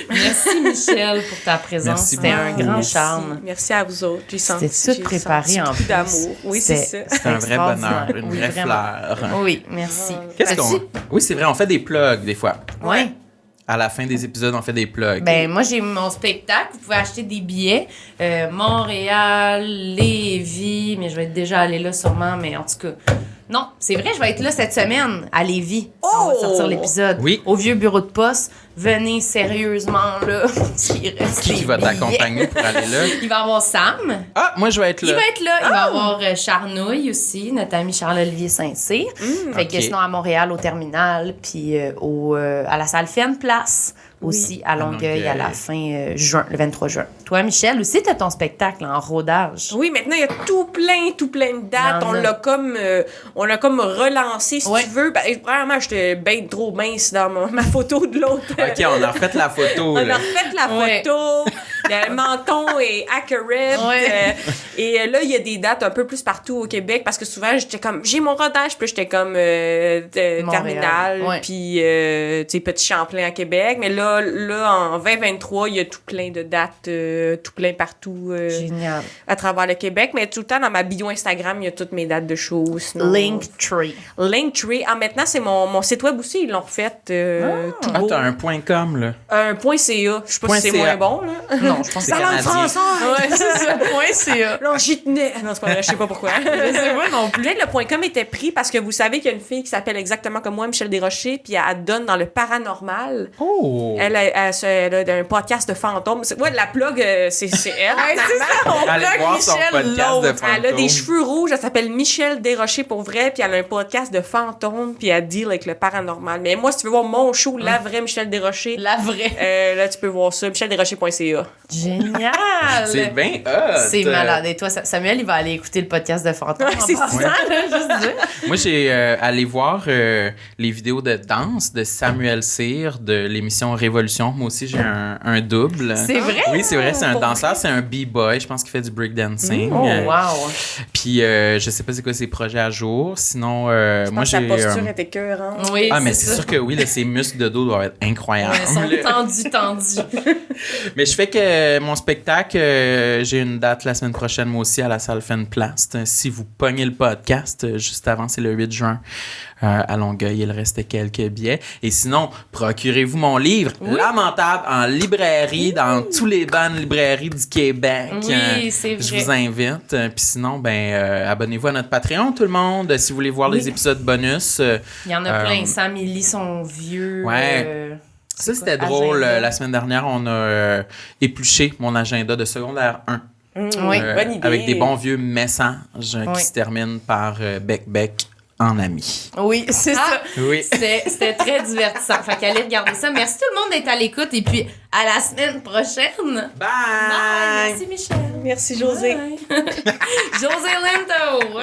Merci Michel pour ta présence. Merci C'était un beaucoup. grand Merci. charme. Merci à vous autres. J'ai senti. C'était tout j'ai préparé senti en beaucoup plus. d'amour. Oui, c'est ça. C'est un vrai bonheur, extraordinaire. une Oui, vraie vraiment. fleur. Oui, merci. Qu'est-ce As-tu- qu'on... Oui, c'est vrai, on fait des plugs des fois. Ouais. À la fin des épisodes, on fait des plugs. Ben, moi, j'ai mon spectacle. Vous pouvez acheter des billets. Montréal, Lévis, mais je vais être déjà allée là sûrement, mais en tout cas, Non, c'est vrai, je vais être là cette semaine à Lévis. On va sortir l'épisode. Oui. Au vieux bureau de poste. Venez sérieusement là. Il reste Qui des va billets. t'accompagner pour aller là? Il va y avoir Sam. Ah, moi, je vais être Il là. va être là. Il va y avoir Charnouille aussi, notre ami Charles-Olivier Saint-Cyr. Fait que Ok. sinon, à Montréal, au Terminal, puis à la salle Fenn Place aussi, à Longueuil, à la fin juin, le 23 juin. Toi, Michel, aussi, t'as ton spectacle en rodage. Oui, maintenant, il y a tout plein de dates. Il y en a. On l'a comme relancé, si Ouais. tu veux. Premièrement, j'étais bien trop mince dans ma photo de l'autre. OK, on a refait la photo. On a Là. refait la Ouais. photo. Le menton est accurate. Ouais. Et là, il y a des dates un peu plus partout au Québec parce que souvent, j'étais comme, j'ai mon rodage, puis j'étais comme Terminal, Ouais. puis tu sais, Petit Champlain à Québec. Mais là, en 2023, il y a tout plein de dates, tout plein partout Génial. à travers le Québec. Mais tout le temps, dans ma bio Instagram, il y a toutes mes dates de shows. Sinon, Linktree. Linktree. Ah, maintenant, c'est mon site web aussi. Ils l'ont refait tout Ah, beau. t'as un .com, là. Un .ca. Je sais pas si c'est .ca. moins bon, là. Non, je pense que C'est Ça langue canadien. française! Ouais, c'est ça. .ca. Non, j'y tenais. Non, c'est pas vrai, je sais pas pourquoi. Je sais pas non plus. Peut-être le .com était pris parce que vous savez qu'il y a une fille qui s'appelle exactement comme moi, Michel Desrochers, puis elle donne dans le paranormal. Oh! Elle a un podcast de fantômes. Ouais, la plug, c'est elle. Ouais, c'est ça. On Allez bloque voir son Michel podcast de l'autre. fantômes. Elle a des cheveux rouges, elle s'appelle Michel Desrochers pour vrai, puis elle a un podcast de fantômes, puis elle deal avec le paranormal. Mais moi, si tu veux voir mon show, la vraie Michel Desrochers, La vraie. là, tu peux voir ça, michelderochers.ca. Génial. C'est bien hot! C'est malade. Et toi, Samuel, il va aller écouter le podcast de Fantôme. Ouais, c'est en passant, ça. là, juste dire. Moi, j'ai allé voir les vidéos de danse de Samuel Cyr de l'émission Révolution. Moi aussi, j'ai un double. C'est vrai? Oui, c'est vrai. C'est un Pour danseur. C'est un b-boy. Je pense qu'il fait du breakdancing. Oh, wow. Puis, je sais pas c'est quoi ses projets à jour. Sinon, moi, Sa j'ai... posture est écœurante. Oui, Ah, mais c'est ça. sûr que oui, là, ses muscles de dos doivent être incroyables. Ouais, ils sont tendus. Mais je fais que mon spectacle, j'ai une date la semaine prochaine, moi aussi, à la salle Fenn Place. Si vous pognez le podcast, juste avant, c'est le 8 juin à Longueuil. Il restait quelques billets. Et sinon, procurez-vous mon livre, Lamentable, en librairie, dans toutes les bonnes librairies du Québec. Oui, c'est Je vrai. vous invite. Puis sinon, abonnez-vous à notre Patreon, tout le monde. Si vous voulez voir les épisodes bonus. Il y en a plein. Sam, il lit son vieux... Ouais. Ça, c'est c'était quoi, drôle. agenda? La semaine dernière, on a épluché mon agenda de secondaire 1. Oui. Bonne idée. Avec des bons vieux messages Oui. qui se terminent par bec en ami. Oui, c'est ça. Oui. C'était très divertissant. Fait qu'allez regarder ça. Merci tout le monde d'être à l'écoute et puis à la semaine prochaine. Bye! Bye. Merci Michel. Merci, José. Bye. José Lento.